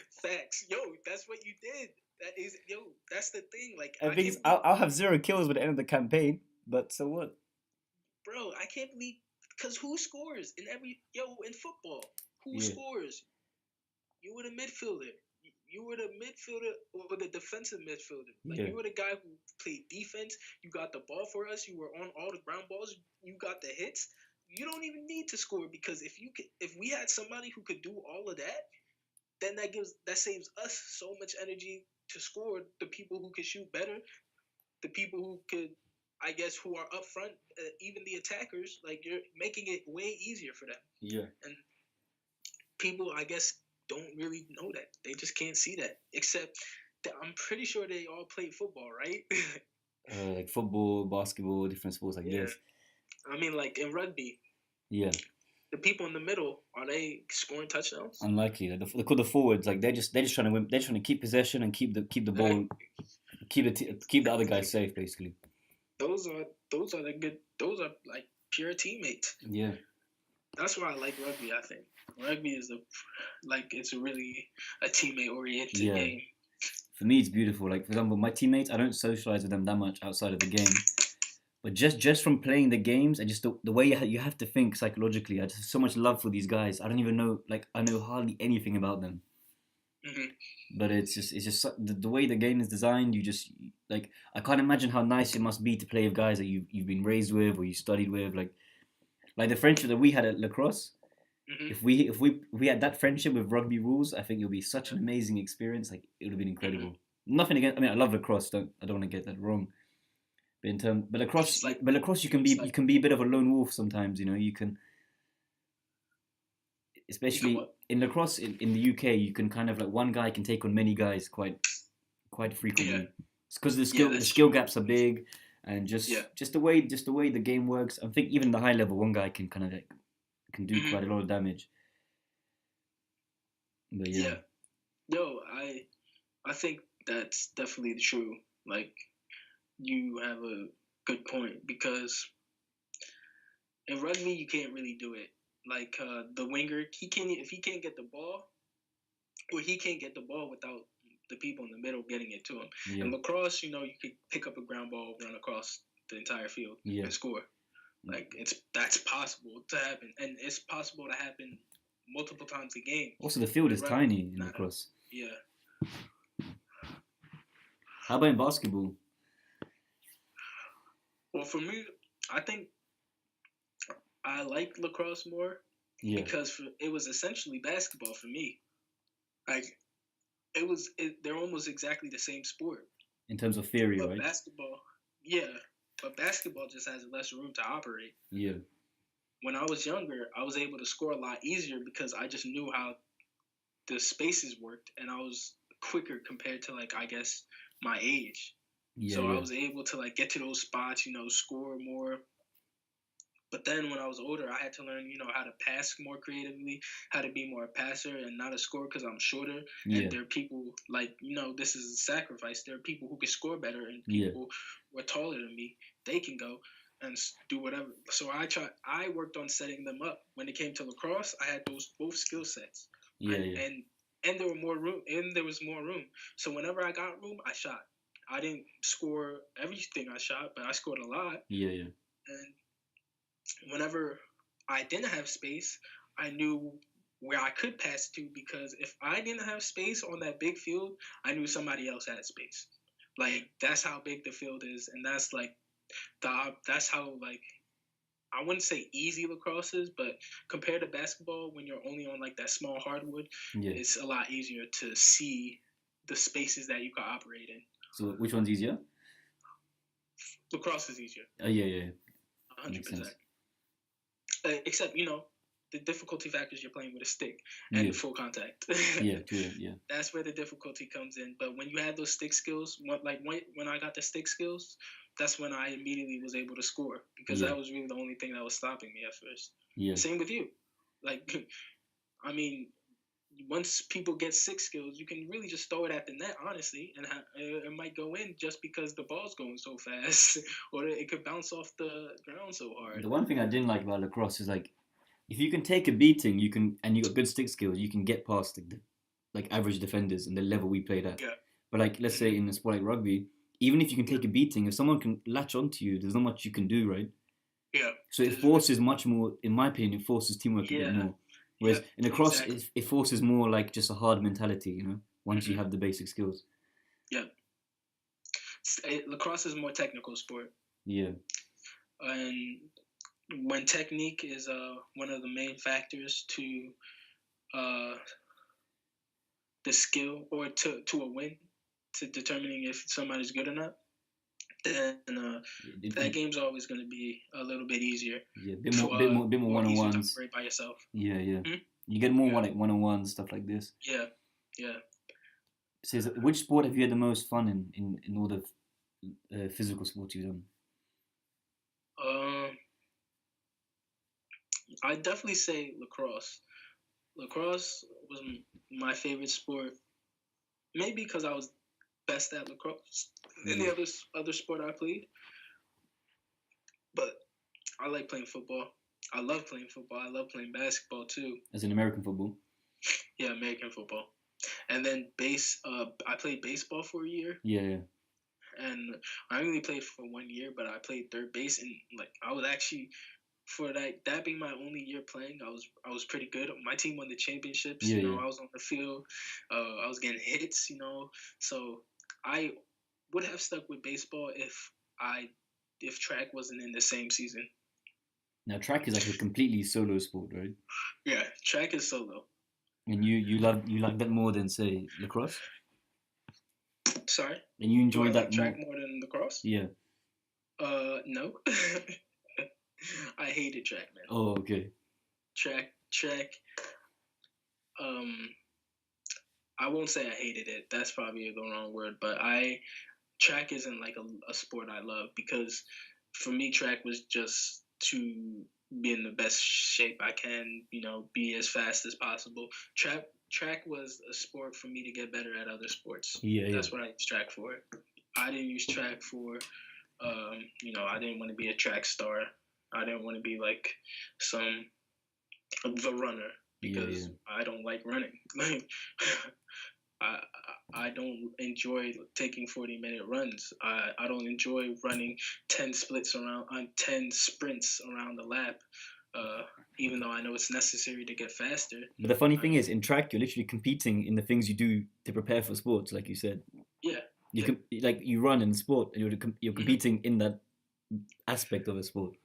Facts, yo, that's what you did. That is, yo, that's the thing. Like, And I things, can't believe, I'll have 0 kills by the end of the campaign, but so what? bro, I can't believe, cause who scores in in football? Who Yeah, scores? You were the midfielder. You were the midfielder or the defensive midfielder. Like yeah, you were the guy who played defense. You got the ball for us. You were on all the ground balls. You got the hits. You don't even need to score because if we had somebody who could do all of that, then that saves us so much energy to score. The people who could shoot better, the people who could, I guess, who are up front, even the attackers, like you're making it way easier for them. yeah. And people, I guess, don't really know that. They just can't see that. Except that I'm pretty sure they all played football, right? Like football, basketball, different sports like Yeah. this. I mean, like in rugby, Yeah, the people in the middle are they scoring touchdowns? unlikely. Like they call the forwards, like they're just trying to win. They're trying to keep possession and keep the ball, keep the other guys safe, basically. Those are the good. Those are like pure teammates. Yeah. That's why I like rugby. I think rugby is it's really a teammate oriented Yeah, game. for me it's beautiful. Like for example, my teammates, I don't socialize with them that much outside of the game, but just from playing the games and just the way you have to think psychologically, I just have so much love for these guys. I don't even know, like I know hardly anything about them, Hmm. but it's just the way the game is designed. You just like I can't imagine how nice it must be to play with guys that you've been raised with or you studied with, like the friendship that we had at lacrosse. Hmm. If we had that friendship with rugby rules, I think it would be such an Yeah. amazing experience. Like it would have been Hmm. incredible. Nothing against. I mean, I love lacrosse. I don't want to get that wrong. But It's like but lacrosse, it's you like can be a bit of a lone wolf sometimes. You know, you can, you can especially what? in lacrosse in the UK, you can kind of like one guy can take on many guys quite Yeah, frequently. It's because the yeah, skill the that's skill true. gaps are big, and Yeah. just the way the game works. I think even the high level, one guy can kind of like, can do Hmm. quite a lot of damage. But yeah, Yeah. Yo, I think that's definitely true. Like you have a good point because in rugby you can't really do it. Like the winger, he can if he can't get the ball, or he can't get the ball without the people in the middle getting it to him. yeah, In lacrosse, you could pick up a ground ball, run across the entire field, yeah. and score. Like that's possible to happen, and it's possible to happen multiple times a game. Also, the field In is rugby, tiny in not a lacrosse. yeah. How about in basketball? Well, for me, I think I like lacrosse more Yeah, because it was essentially basketball for me. Like they're almost exactly the same sport, in terms of theory, but right? basketball, yeah, but basketball just has less room to operate. Yeah, When I was younger, I was able to score a lot easier because I just knew how the spaces worked, and I was quicker compared to like I guess my age. yeah, So I yeah, was able to like get to those spots, score more. But then when I was older, I had to learn, how to pass more creatively, how to be more a passer and not a scorer because I'm shorter. And yeah, there are people like, this is a sacrifice. There are people who can score better and yeah, people who are taller than me. They can go and do whatever. So I worked on setting them up. When it came to lacrosse, I had those both skill sets. yeah, And yeah, and and there was more room. So whenever I got room, I shot. I didn't score everything I shot, but I scored a lot. yeah, yeah, And whenever I didn't have space, I knew where I could pass to because if I didn't have space on that big field, I knew somebody else had space. Like that's how big the field is, and that's like that's how like I wouldn't say easy lacrosses, but compared to basketball, when you're only on like that small hardwood, Yeah. it's a lot easier to see the spaces that you can operate in. So which one's easier? Lacrosse is easier, Yeah. Makes 100%. sense. Except, the difficulty factor is you're playing with a stick Yeah. and full contact. Yeah. True. Yeah. That's where the difficulty comes in. But when you have those stick skills, when I got the stick skills, that's when I immediately was able to score because Yeah. that was really the only thing that was stopping me at first. Yeah. Same with you. Like, I mean, once people get stick skills, you can really just throw it at the net, honestly, and it might go in just because the ball's going so fast, or it could bounce off the ground so hard. The one thing I didn't like about lacrosse is like if you can take a beating, and you got good stick skills, you can get past like average defenders and the level we played at. Yeah. But like let's say in a sport like rugby, even if you can take a beating, if someone can latch onto you, there's not much you can do, right? Yeah. So it forces much more, in my opinion, it forces teamwork a bit more. Whereas in lacrosse, it forces more like just a hard mentality, once you have the basic skills. Yeah. Lacrosse is a more technical sport. Yeah. And when technique is one of the main factors to the skill or to a win, to determining if somebody's good or not, then that game's always going to be a little bit easier. Yeah, bit more one-on-ones. Operate by yourself. Yeah. You get more like one-on-ones, stuff like this. Yeah. So, which sport have you had the most fun in all the physical sports you've done? I'd definitely say lacrosse. Lacrosse was my favorite sport, maybe because I was best at lacrosse than the other sport I played. But I like playing football. I love playing football. I love playing basketball too. As in American football? Yeah, American football. And then I played baseball for a year. Yeah. And I only played for 1 year, but I played third base, and like I was actually, for that being my only year playing, I was pretty good. My team won the championships. I was on the field. I was getting hits. So I would have stuck with baseball if track wasn't in the same season. Now track is like a completely solo sport, right? Yeah, track is solo. And you like that more than say lacrosse? Sorry? And you enjoy that track more than lacrosse? Yeah. No. I hated track, man. Oh, okay. Track. I won't say I hated it. That's probably the wrong word. But track isn't like a sport I love, because for me, track was just to be in the best shape I can, be as fast as possible. Track was a sport for me to get better at other sports. Yeah. That's what I used track for. I didn't use track for, I didn't want to be a track star. I didn't want to be like the runner, because I don't like running. I don't enjoy taking 40-minute runs. I don't enjoy running 10 sprints around the lap, even though I know it's necessary to get faster. But the funny thing is, in track, you're literally competing in the things you do to prepare for sports, like you said. Yeah. You run in sport, and you're competing in that aspect of a sport.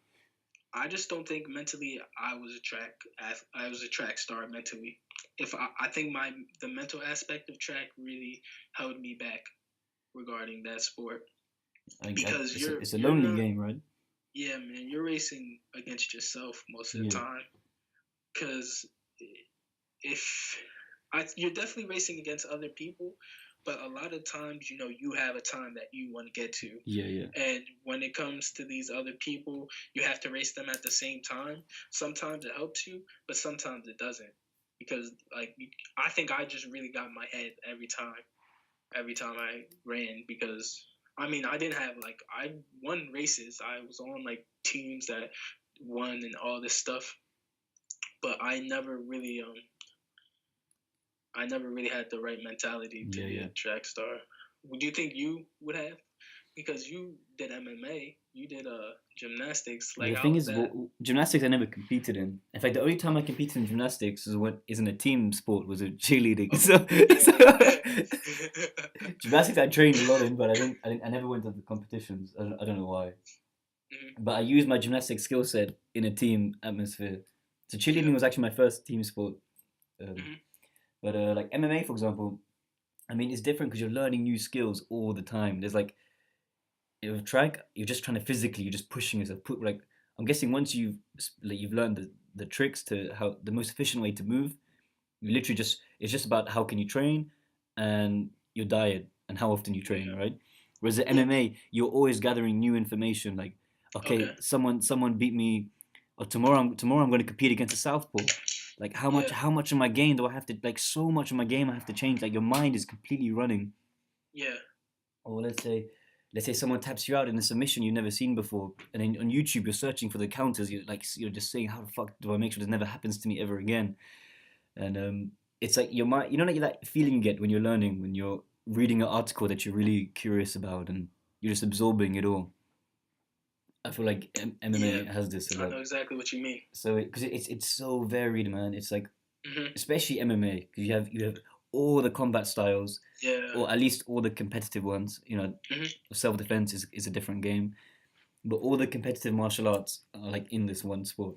I just don't think mentally I was a track star mentally. I think the mental aspect of track really held me back regarding that sport. Because it's a lonely game, right? Yeah, man, you're racing against yourself most of the time. Because you're definitely racing against other people, but a lot of times, you have a time that you want to get to. Yeah. And when it comes to these other people, you have to race them at the same time. Sometimes it helps you, but sometimes it doesn't. Because, I think I just really got in my head every time I ran. Because, I didn't have, I won races. I was on, teams that won and all this stuff. But I never really had the right mentality to be a track star. Do you think you would have? Because you did MMA, you did gymnastics. The thing is, gymnastics I never competed in. In fact, the only time I competed in gymnastics is in a team sport, was with cheerleading. So gymnastics I trained a lot in, but I never went to the competitions. I don't know why. but I used my gymnastic skill set in a team atmosphere. So cheerleading Yeah. was actually my first team sport. Um, Hmm. but like MMA, for example, I mean, it's different because you're learning new skills all the time. There's like with track, you're just trying to physically, you're just pushing yourself. Put like I'm guessing once you've learned the tricks to how the most efficient way to move, you literally just it's just about how can you train and your diet and how often you train, Yeah. right? Whereas the Yeah. MMA, you're always gathering new information. Like, okay, Okay. someone beat me, or tomorrow I'm going to compete against a southpaw. Like Yeah. how much of my game do I have to like so much of my game I have to change? Like your mind is completely running. Yeah. Or let's say someone taps you out in a submission you've never seen before, and then on YouTube you're searching for the counters. You're just saying, how the fuck do I make sure this never happens to me ever again? And it's like your mind. You know, like that feeling you get when you're learning, when you're reading an article that you're really curious about, and you're just absorbing it all. I feel like Yeah. MMA has this a I lot. know exactly what you mean. So because it's so varied, man. It's like Hmm. especially MMA because you have all the combat styles, Yeah. or at least all the competitive ones. You know, Hmm. self defense is a different game, but all the competitive martial arts are like in this one sport.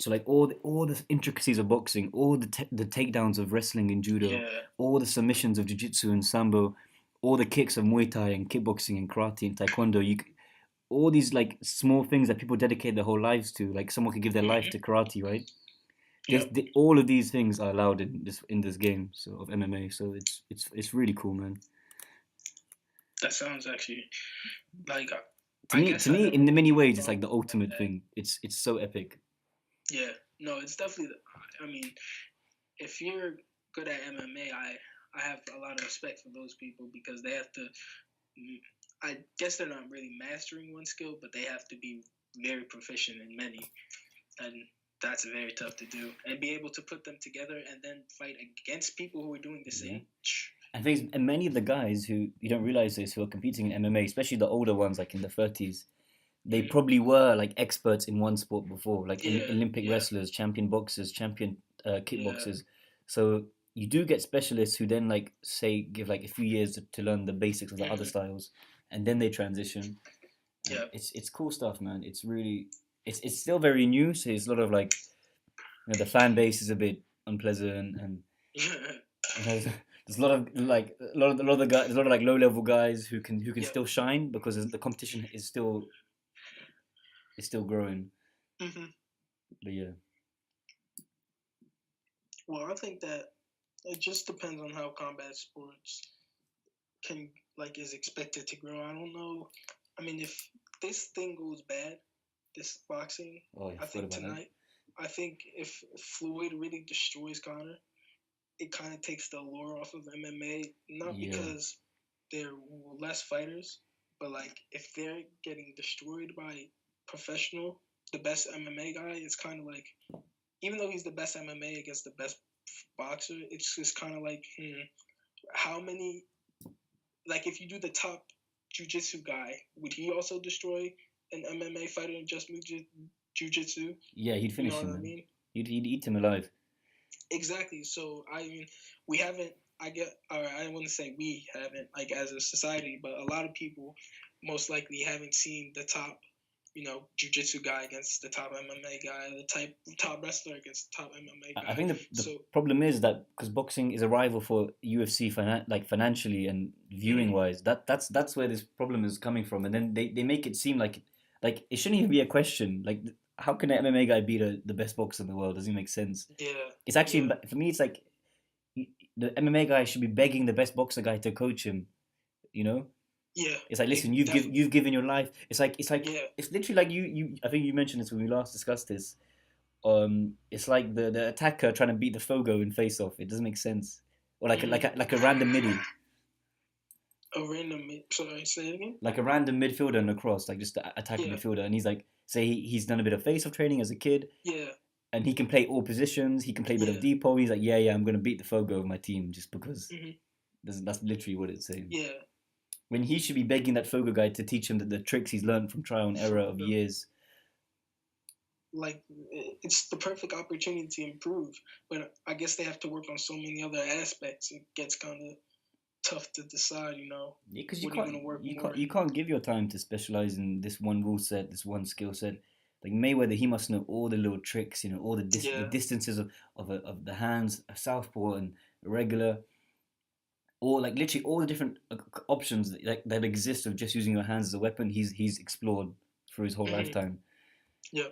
So like all the intricacies of boxing, all the takedowns of wrestling and judo, Yeah. all the submissions of jiu-jitsu and sambo, all the kicks of Muay Thai and kickboxing and karate and taekwondo, all these like small things that people dedicate their whole lives to. Like someone could give their life Hmm. to karate, right? Yep. All of these things are allowed in this game so of MMA. So it's really cool, man. That sounds actually like To I me, guess to I me, never in many really ways, it's thought like the like ultimate that. thing. It's so epic. Yeah. No, it's definitely. I mean, if you're good at MMA, I have a lot of respect for those people because they have to. I guess they're not really mastering one skill, but they have to be very proficient in many, and that's very tough to do. And be able to put them together and then fight against people who are doing the Yeah. same. I think and many of the guys who you don't realize this who are competing in MMA, especially the older ones like in the 30s, they Mhm. probably were like experts in one sport before, like Yeah, Olympic yeah, wrestlers, champion boxers, champion yeah. kickboxers. So you do get specialists who then like say give like a few years to learn the basics of the other Mhm. styles, and then they transition. And Yeah. it's cool stuff, man. It's really it's still very new, so it's a lot of like the fan base is a bit unpleasant, and there's a lot of like a lot of the guys, there's a lot of like low level guys who can Yeah. still shine because the competition is still growing. Hmm. But yeah, Well, I think that it just depends on how combat sports can is expected to grow. I don't know. I mean, if this thing goes bad, this boxing, oh, I I forgot think about that. tonight, I think if Floyd really destroys Connor, it kind of takes the allure off of MMA. Not Yeah, because they're less fighters, but if they're getting destroyed by professional, the best MMA guy, it's kind of like even though he's the best MMA against the best boxer, it's just kind of how many if you do the top jujitsu guy, would he also destroy an MMA fighter in just jujitsu? yeah, he'd You know finish what him, I man. mean? He'd eat him alive. Exactly. So I mean, we haven't. Or I wouldn't say we haven't, as a society, but a lot of people most likely haven't seen the top, jujitsu guy against the top MMA guy, the top wrestler against the top MMA I guy. think the So, problem is that because boxing is a rival for UFC like financially and viewing mhm, wise, that's where this problem is coming from, and then they make it seem like it shouldn't even be a question. Like how can an MMA guy beat the best boxer in the world? Doesn't make sense. yeah, It's actually yeah, for me, it's like the MMA guy should be begging the best boxer guy to coach him. You know, yeah, it's like listen, definitely, you've given your life. It's like yeah, it's literally like you. I think you mentioned this when we last discussed this. It's like the attacker trying to beat the Fogo in face off. It doesn't make sense. Or hmm like a random midi, a random. Sorry, say it again. like a random midfielder in a cross, like just to attack a Yeah, midfielder. And he's like, say he's done a bit of face off training as a kid, yeah, and he can play all positions. He can play a bit of yeah, depot. He's like, yeah, I'm gonna beat the Fogo of my team just because. hmm That's literally what it's saying. yeah. When he should be begging that Fogo guy to teach him the tricks he's learned from trial and For error of real. years. It's the perfect opportunity to improve, but I guess they have to work on so many other aspects. It gets kind of tough to decide. Yeah, because What are you gonna work more? you can't give your time to specialize in this one rule set, this one skill set. Like Mayweather, he must know all the little tricks, all the Yeah. distances of the hands, a southpaw and a regular, or like literally all the different options that exist of just using your hands as a weapon. He's explored through his whole Hmm. lifetime. Yeah.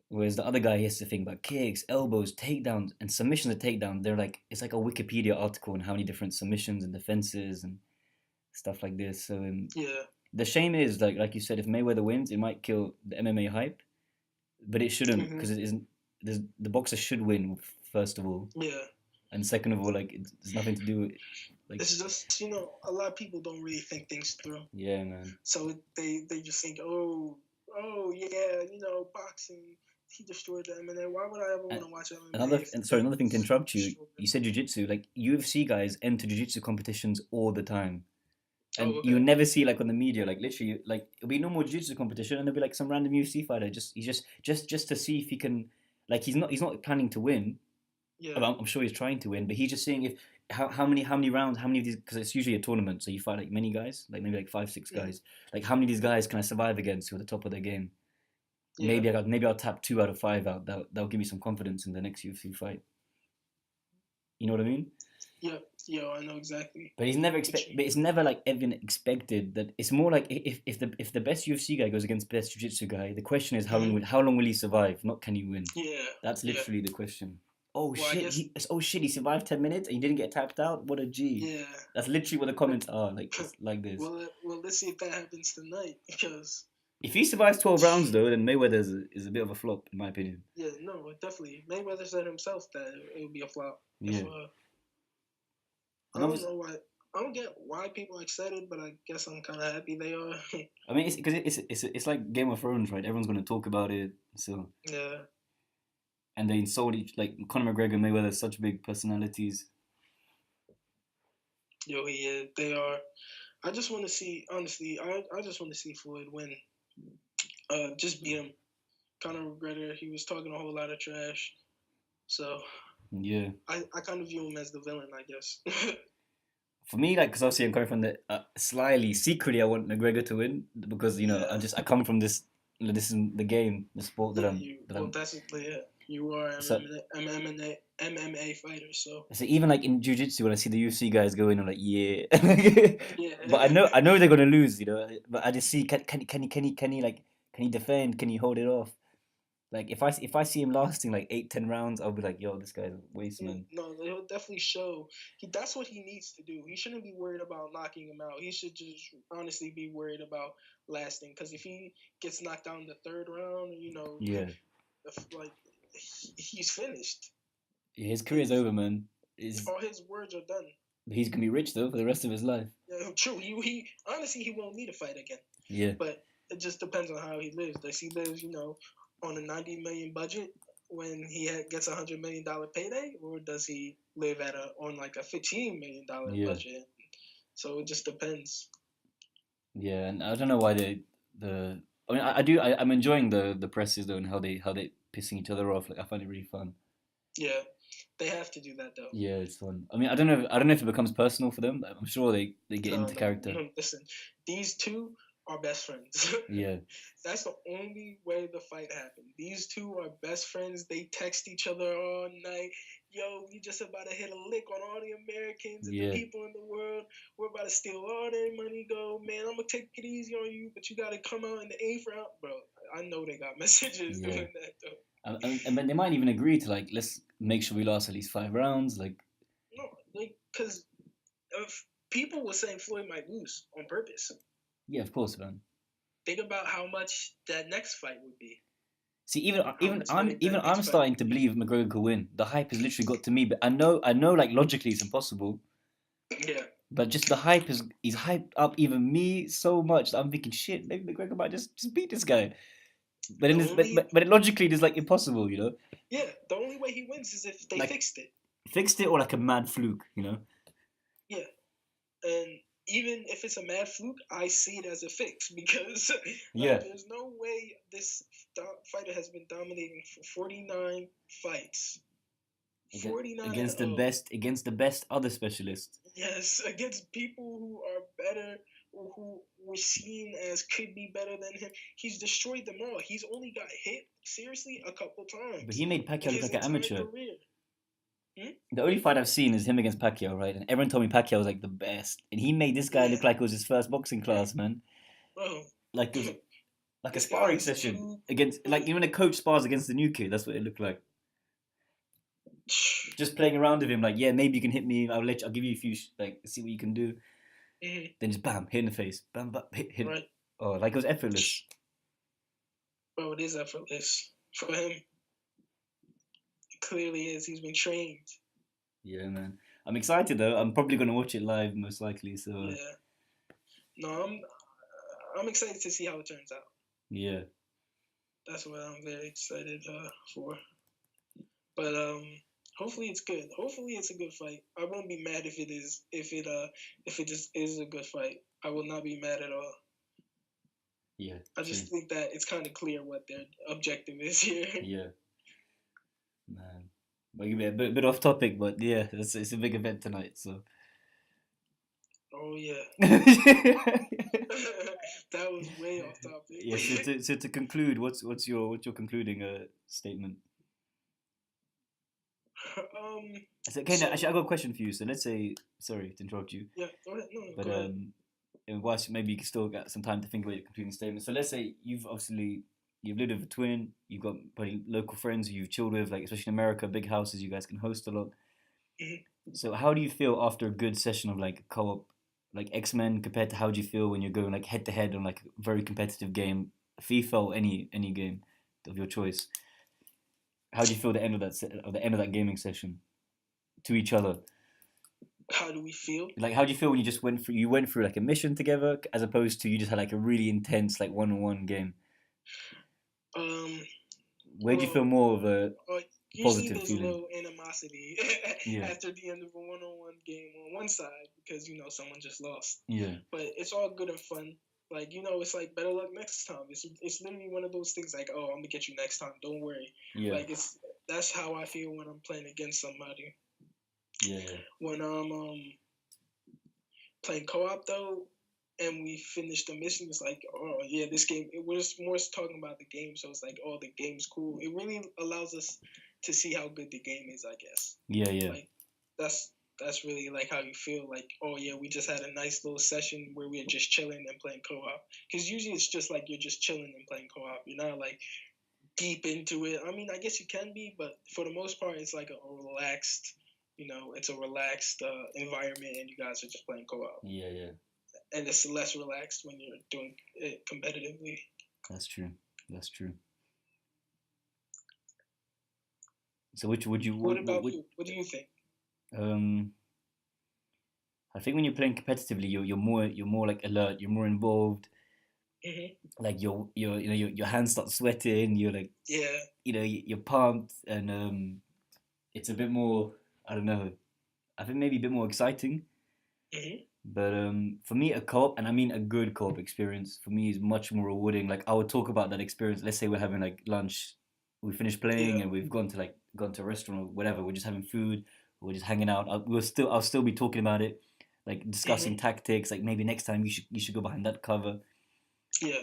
Whereas the other guy, he has to think about kicks, elbows, takedowns, and submissions. To takedown, they're like it's like a Wikipedia article on how many different submissions and defenses and stuff like this. So Yeah. the shame is like you said, if Mayweather wins, it might kill the MMA hype, but it shouldn't Hmm. because it isn't. The boxer should win first of all, Yeah. and second of all, like it's nothing to do with like It's just a lot of people don't really think things through, yeah, man. so they just think, oh yeah, boxing. He destroyed the MMA. Why would I ever want And to watch MMA if sorry, he another thing to interrupt you. destroyed You it? said jujitsu. Like UFC guys enter jujitsu competitions all the time. Oh, And you okay. never see like on the media, like literally, like it'll be normal jiu-jitsu competition, and there'll be like some random UFC fighter, just to see if he can, like he's not planning to win. Yeah. I'm sure he's trying to win, but he's just seeing if how many rounds, how many of these, because it's usually a tournament, so you fight like many guys, like maybe like 5 6 Mhm. guys, like how many of these guys can I survive against who are the top of their game? Yeah. Maybe I'll tap 2 out of 5 out. That'll give me some confidence in the next UFC fight. You know what I mean? Yeah. Yeah. I know exactly. But it's never like even expected that. It's more like if the best UFC guy goes against best jiu-jitsu guy, the question is Mhm. how long will he survive? Not can he win. Yeah. That's Yeah. literally the question. Oh Well, I shit! guess. He survived 10 minutes and he didn't get tapped out. What a G! Yeah. That's literally what the comments are like. It's like this. Well, let's see if that happens tonight because. If he survives 12 rounds though, then Mayweather is a bit of a flop in my opinion. Yeah, no, definitely. Mayweather said himself that it would be a flop. Yeah. If, I don't know why. I don't get why people are excited, but I guess I'm kind of happy they are. I mean, it's because it's like Game of Thrones, right? Everyone's gonna talk about it. So Yeah. and they insult each, like Conor McGregor, Mayweather, such big personalities. Yo, he is. They are. I just want to see. Honestly, I just want to see Floyd win. Just beat him. Conor McGregor. He was talking a whole lot of trash. So Yeah. I kind of view him as the villain, I guess. For me, like, because obviously I'm coming from the slyly, secretly, I want McGregor to win because Yeah. I come from this. This is the game, the sport that Yeah, I'm. that's it. You are an So, MMA fighter, so so even like in jiu-jitsu, when I see the UFC guys go in, I'm like, yeah. yeah. But I know they're gonna lose, But I just see can he defend? Can he hold it off? Like if I see him lasting like 8 10 rounds, I'll be like, yo, this guy's a waste, man. No, he'll definitely show. That's what he needs to do. He shouldn't be worried about knocking him out. He should just honestly be worried about lasting. Because if he gets knocked out in the third round, Yeah. like he's finished. His career's over, man. All his words are done. He's gonna be rich though for the rest of his life. Yeah, true. He honestly he won't need a fight again. Yeah. But it just depends on how he lives. Does he live, on a 90 million budget when he gets $100 million payday, or does he live on like a $15 million budget? So it just depends. Yeah, and I don't know why the. I mean, I do. I'm enjoying the presses though, and how they pissing each other off. Like I find it really fun. Yeah, they have to do that though. Yeah, it's fun. I mean, I don't know if it becomes personal for them. But I'm sure they get into character. No, listen, these two are best friends. Yeah. That's the only way the fight happened. These two are best friends. They text each other all night. Yo, we just about to hit a lick on all the Americans and the people in the world. We're about to steal all their money. Go, man, I'm going to take it easy on you, but you got to come out in the 8th round. Bro, I know they got messages doing that, though. And they might even agree to, like, let's make sure we last at least 5 rounds. Like, no, because people were saying Floyd might lose on purpose. Yeah, of course, man. Think about how much that next fight would be. See, I'm starting to believe McGregor could win. The hype has literally got to me, but I know, like logically it's impossible. Yeah. But just the hype he's hyped up even me so much that I'm thinking, shit, maybe McGregor might just beat this guy. But but logically it's like impossible, Yeah, the only way he wins is if they fixed it. Fixed it, or like a mad fluke, Yeah, and even if it's a mad fluke, I see it as a fix because there's no way this fighter has been dominating for 49 fights. 49 against and the 0. best other specialists. Yes, against people who are better, or who were seen as could be better than him. He's destroyed them all. He's only got hit seriously a couple times But he made in Pacquiao look his like an entire amateur. career. The only fight I've seen is him against Pacquiao, right? And everyone told me Pacquiao was like the best, and he made this guy Yeah, look like it was his first boxing class, man. bro. Like it was like a This sparring guy's session too against, like good. when a coach spars against the new kid. That's what it looked like. Just playing around with him, like, yeah, maybe you can hit me. I'll give you a few, like, see what you can do. Then just bam, hit in the face, bam, bam, hit. Right, Oh, like it was effortless. bro. It is effortless for him. It clearly is. He's been trained. Yeah, man. I'm excited though. I'm probably gonna watch it live, most likely. So Yeah. No, I'm excited to see how it turns out. yeah. That's what I'm very excited for. But hopefully it's good. Hopefully it's a good fight. I won't be mad if it is. If it just is a good fight, I will not be mad at all. Yeah. I just think that it's kind of clear what their objective is here. Yeah. Man. Like a bit off topic, but yeah, it's a big event tonight, so. Oh yeah. That was way off topic. Yeah. So to conclude, what's your concluding statement? So, okay, So, actually, I got a question for you. So let's say, sorry to interrupt you, yeah, go ahead. No, but go ahead. and whilst maybe you can still get some time to think about your concluding statement. So let's say you've lived with a twin, you've got probably local friends who you've chilled with, like especially in America, big houses, you guys can host a lot. So how do you feel after a good session of like co-op, like X-Men, compared to how do you feel when you're going like head to head on like a very competitive game, FIFA or any game of your choice? How do you feel the end of that gaming session to each other? How do we feel? Like, how do you feel when you just went through like a mission together, as opposed to you just had like a really intense like one-on-one game? Where do you feel more of a usually positive there's feeling? low animosity after the end of a one-on-one game on one side because someone just lost. Yeah. But it's all good and fun. Like it's like better luck next time. It's literally one of those things like, oh, I'm gonna get you next time. Don't worry. Yeah. Like that's how I feel when I'm playing against somebody. Yeah. When I'm playing co-op though, and we finish the mission, it's like, oh yeah, this game. We're just more talking about the game, so it's like, oh, the game's cool. It really allows us to see how good the game is, I guess. Yeah. Like that's really like how you feel. Like, oh yeah, we just had a nice little session where we are just chilling and playing co-op. Because usually it's just like you're just chilling and playing co-op. You're not like deep into it. I mean, I guess you can be, but for the most part, it's like a relaxed. It's a relaxed environment, and you guys are just playing co-op. Yeah. And it's less relaxed when you're doing it competitively. That's true. So which would you? What about you? What do you think? I think when you're playing competitively, you're more like alert. You're more involved. Like your hands start sweating. You're like you're pumped, and it's a bit more. I don't know. I think maybe a bit more exciting. But for me, a co-op, and I mean a good co-op experience, for me is much more rewarding. Like I would talk about that experience. Let's say we're having like lunch, we finished playing, and we've gone to a restaurant or whatever. We're just having food, we're just hanging out. I'll still be talking about it, like discussing tactics. Like maybe next time you should go behind that cover. Yeah.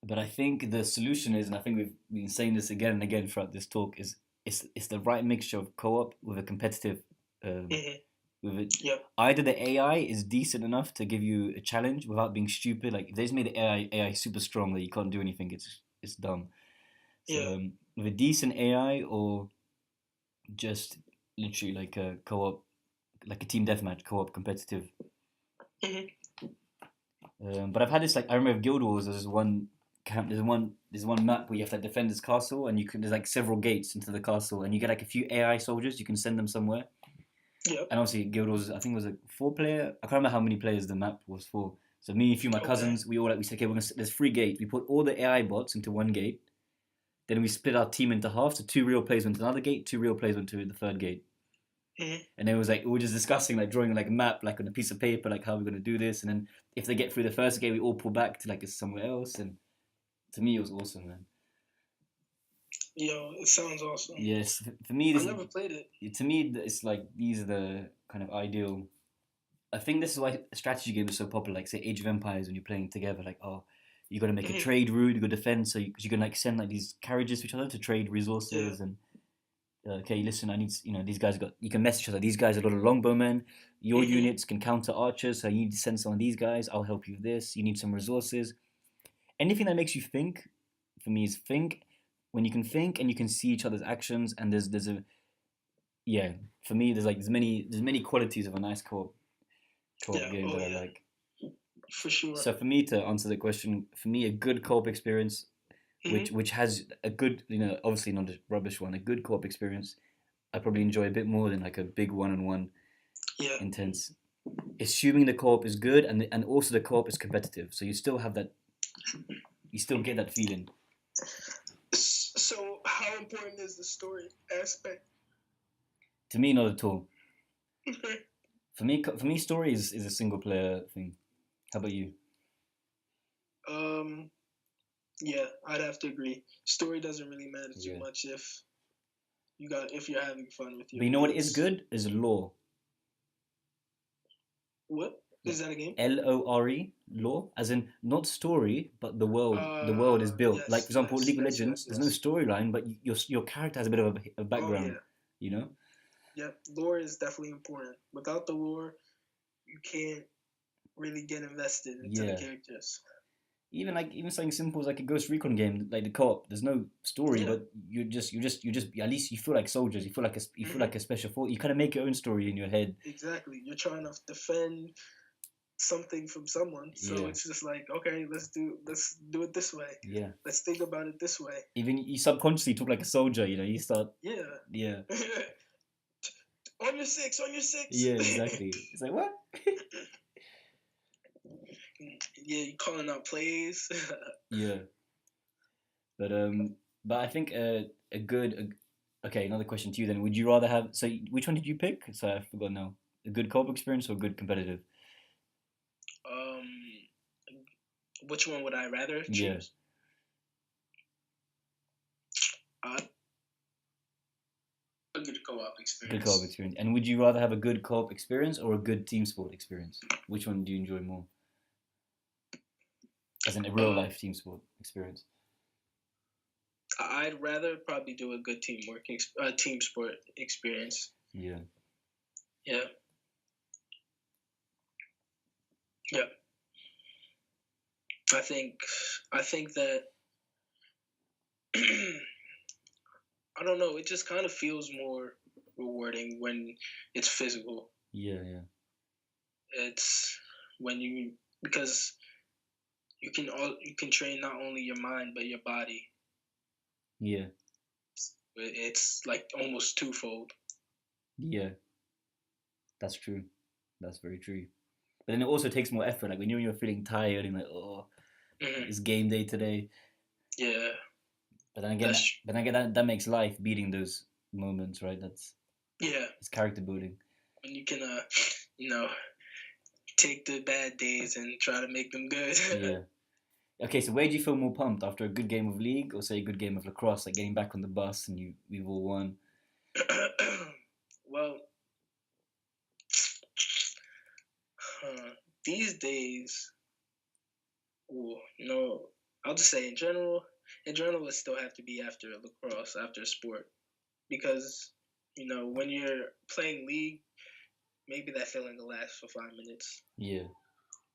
But I think the solution is, and I think we've been saying this again and again throughout this talk, is it's the right mixture of co-op with a competitive. With it, either the AI is decent enough to give you a challenge without being stupid. Like if they just made the AI super strong that you can't do anything, it's dumb. So with a decent AI, or just literally like a co-op, like a team deathmatch co-op competitive. But I've had this, like I remember Guild Wars. There's one map where you have to defend this castle, and there's like several gates into the castle, and you get like a few AI soldiers. You can send them somewhere. Yep. And obviously Guild Wars, I think it was a 4-player. I can't remember how many players the map was for. So me and a few of my cousins, we said, okay, there's 3 gates. We put all the AI bots into one gate. Then we split our team into half. So 2 real players went to another gate, 2 real players went to the third gate. And then it was like, we were just discussing, like drawing like a map, like on a piece of paper, like how we're going to do this. And then if they get through the first gate, we all pull back to like somewhere else. And to me, it was awesome, man. Yo, it sounds awesome. Yes, for me, I never played it. to me, it's like these are the kind of ideal. I think this is why strategy games are so popular. Like say Age of Empires, when you're playing together, like oh, you got to make a Hmm. trade route, you got to defend, so you can like send like these carriages to each other to trade Yeah. resources and okay, listen, I need these guys got you can message each other. These guys are a lot of longbowmen. Your Hmm. units can counter archers, so you need to send some of these guys. I'll help you with this. You need some resources. Anything that makes you think, for me, is think. When you can think and you can see each other's actions, and there's a yeah. For me, there's many qualities of a nice co-op Yeah. game Oh that I yeah. like. For sure. So for me to answer the question, for me, a good co-op experience, Hmm. which has a good, obviously not a rubbish one, a good co-op experience, I probably enjoy a bit more than like a big one-on-one Yeah. intense. Assuming the co-op is good and also the co-op is competitive, so you still have that, you still get that feeling. So, how important is the story aspect? To me, not at all. For me, story is a single player thing. How about you? um, yeah, I'd have to agree. Story doesn't really matter too Yeah. much if you're having fun with But your you know what is mates. good is lore. What is that a game? Lore, lore, as in not story, but the world. The world is built. Like for Yes, example, yes, League of yes, Legends. yes, There's no yes. storyline, but your character has a bit of a Oh background. yeah, You know. yep. Lore is definitely important. Without the lore, you can't really get invested into the Yeah. characters. Even something simple as like a Ghost Recon game, like the co-op. There's no story, Yeah. but you just at least you feel like soldiers. You feel Hmm. like a special force. You kind of make your own story in your head. Exactly. You're trying to defend something from someone, so Yeah. it's just like, okay, let's do it this way. Yeah. Let's think about it this way. Even you subconsciously talk like a soldier. You start. Yeah. Yeah. On your six, on your six. Yeah. Exactly. It's like what? Yeah, you calling out plays. Yeah. But I think a good. Okay, another question to you then. Would you rather have? So which one did you pick? So I forgot now. A good co-op experience or good competitive? um, which one would I rather Yeah. choose? Uh, a good co-op Good co-op experience. experience. And would you rather have a good co-op experience or a good team sport experience? Which one do you enjoy more? As in a real Um, life team sport experience. I'd rather probably do a good team sport experience. Yeah. Yeah, yeah. I think, I think that I don't know. It just kind of feels more rewarding when it's physical. Yeah, yeah. It's when you because you can train not only your mind but your body. Yeah. It's like almost twofold. Yeah. That's true. That's very true. But then it also takes more effort. Like when you're feeling tired and like, oh, Hmm. it's game day today. Yeah, But then again, that's true. that makes life beating those moments, right? Yeah, It's character building. when you can you know take the bad days and try to make them good. Yeah. Okay, so where do you feel more pumped after a good game of League or say a good game of lacrosse, like getting back on the bus and we've all won? Well, these days, ooh, I'll just say in general. In general, it still have to be after lacrosse, after a sport, because when you're playing league, maybe that feeling will last for 5 minutes, Yeah.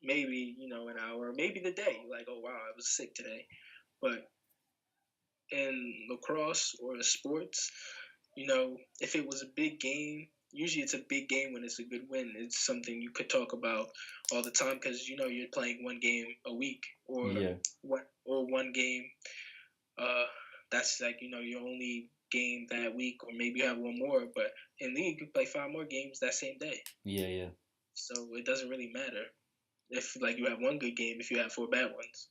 maybe an hour, maybe the day. Like, oh wow, I was sick today. But in lacrosse or sports, if it was a big game, usually it's a big game when it's a good win. It's something you could talk about all the time because you're playing one game a week or Yeah. one game. Uh, that's like your only game that week, or maybe you have one more. But in league, you play 5 more games that same day, Yeah, yeah. so it doesn't really matter if like you have one good game if you have 4 bad ones.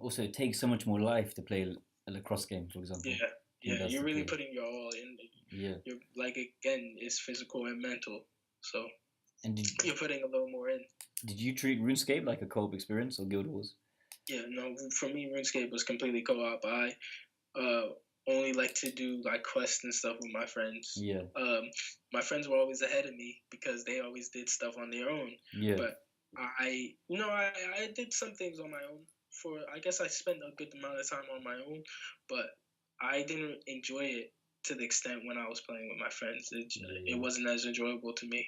Also, it takes so much more life to play a lacrosse game, for example. Yeah, Than it yeah, does you're to really play. putting your all in. Yeah. You're like again, it's physical and mental, so And you're putting a little more in. did you treat RuneScape like a co-op experience or Guild Wars? Yeah, no, for me, RuneScape was completely co-op. I only like to do like quests and stuff with my friends. Yeah. My friends were always ahead of me because they always did stuff on their own. Yeah. But I did some things on my own. I guess I spent a good amount of time on my own, but I didn't enjoy it to the extent when I was playing with my friends. It wasn't as enjoyable to me.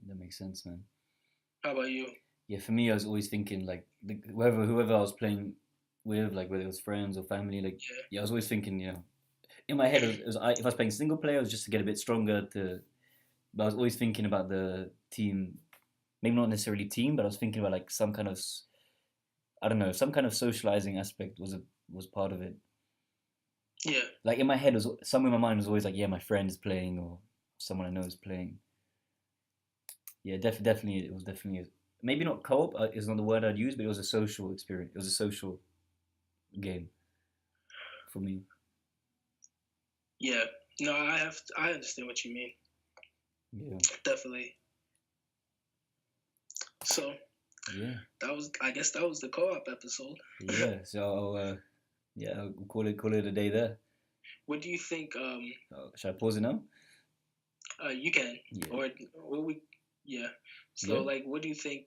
That makes sense, man. How about you? Yeah, for me, I was always thinking like whoever I was playing with, like whether it was friends or family, like I was always thinking, in my head, if I was playing single player, it was just to get a bit stronger. But I was always thinking about the team, maybe not necessarily team, but I was thinking about like some kind of, I don't know, some kind of socializing aspect was part of it. Yeah. Like in my head, somewhere in my mind was always like, yeah, my friend is playing or someone I know is playing. Yeah, definitely, it was definitely maybe not co-op is not the word I'd use, but it was a social experience. It was a social game for me. Yeah. No, I understand what you mean. Yeah. Definitely. So. Yeah. I guess that was the co-op episode. Yeah. So I'll call it a day there. What do you think? Should I pause it now? You can. Yeah. Or we. Yeah. So like, what do you think?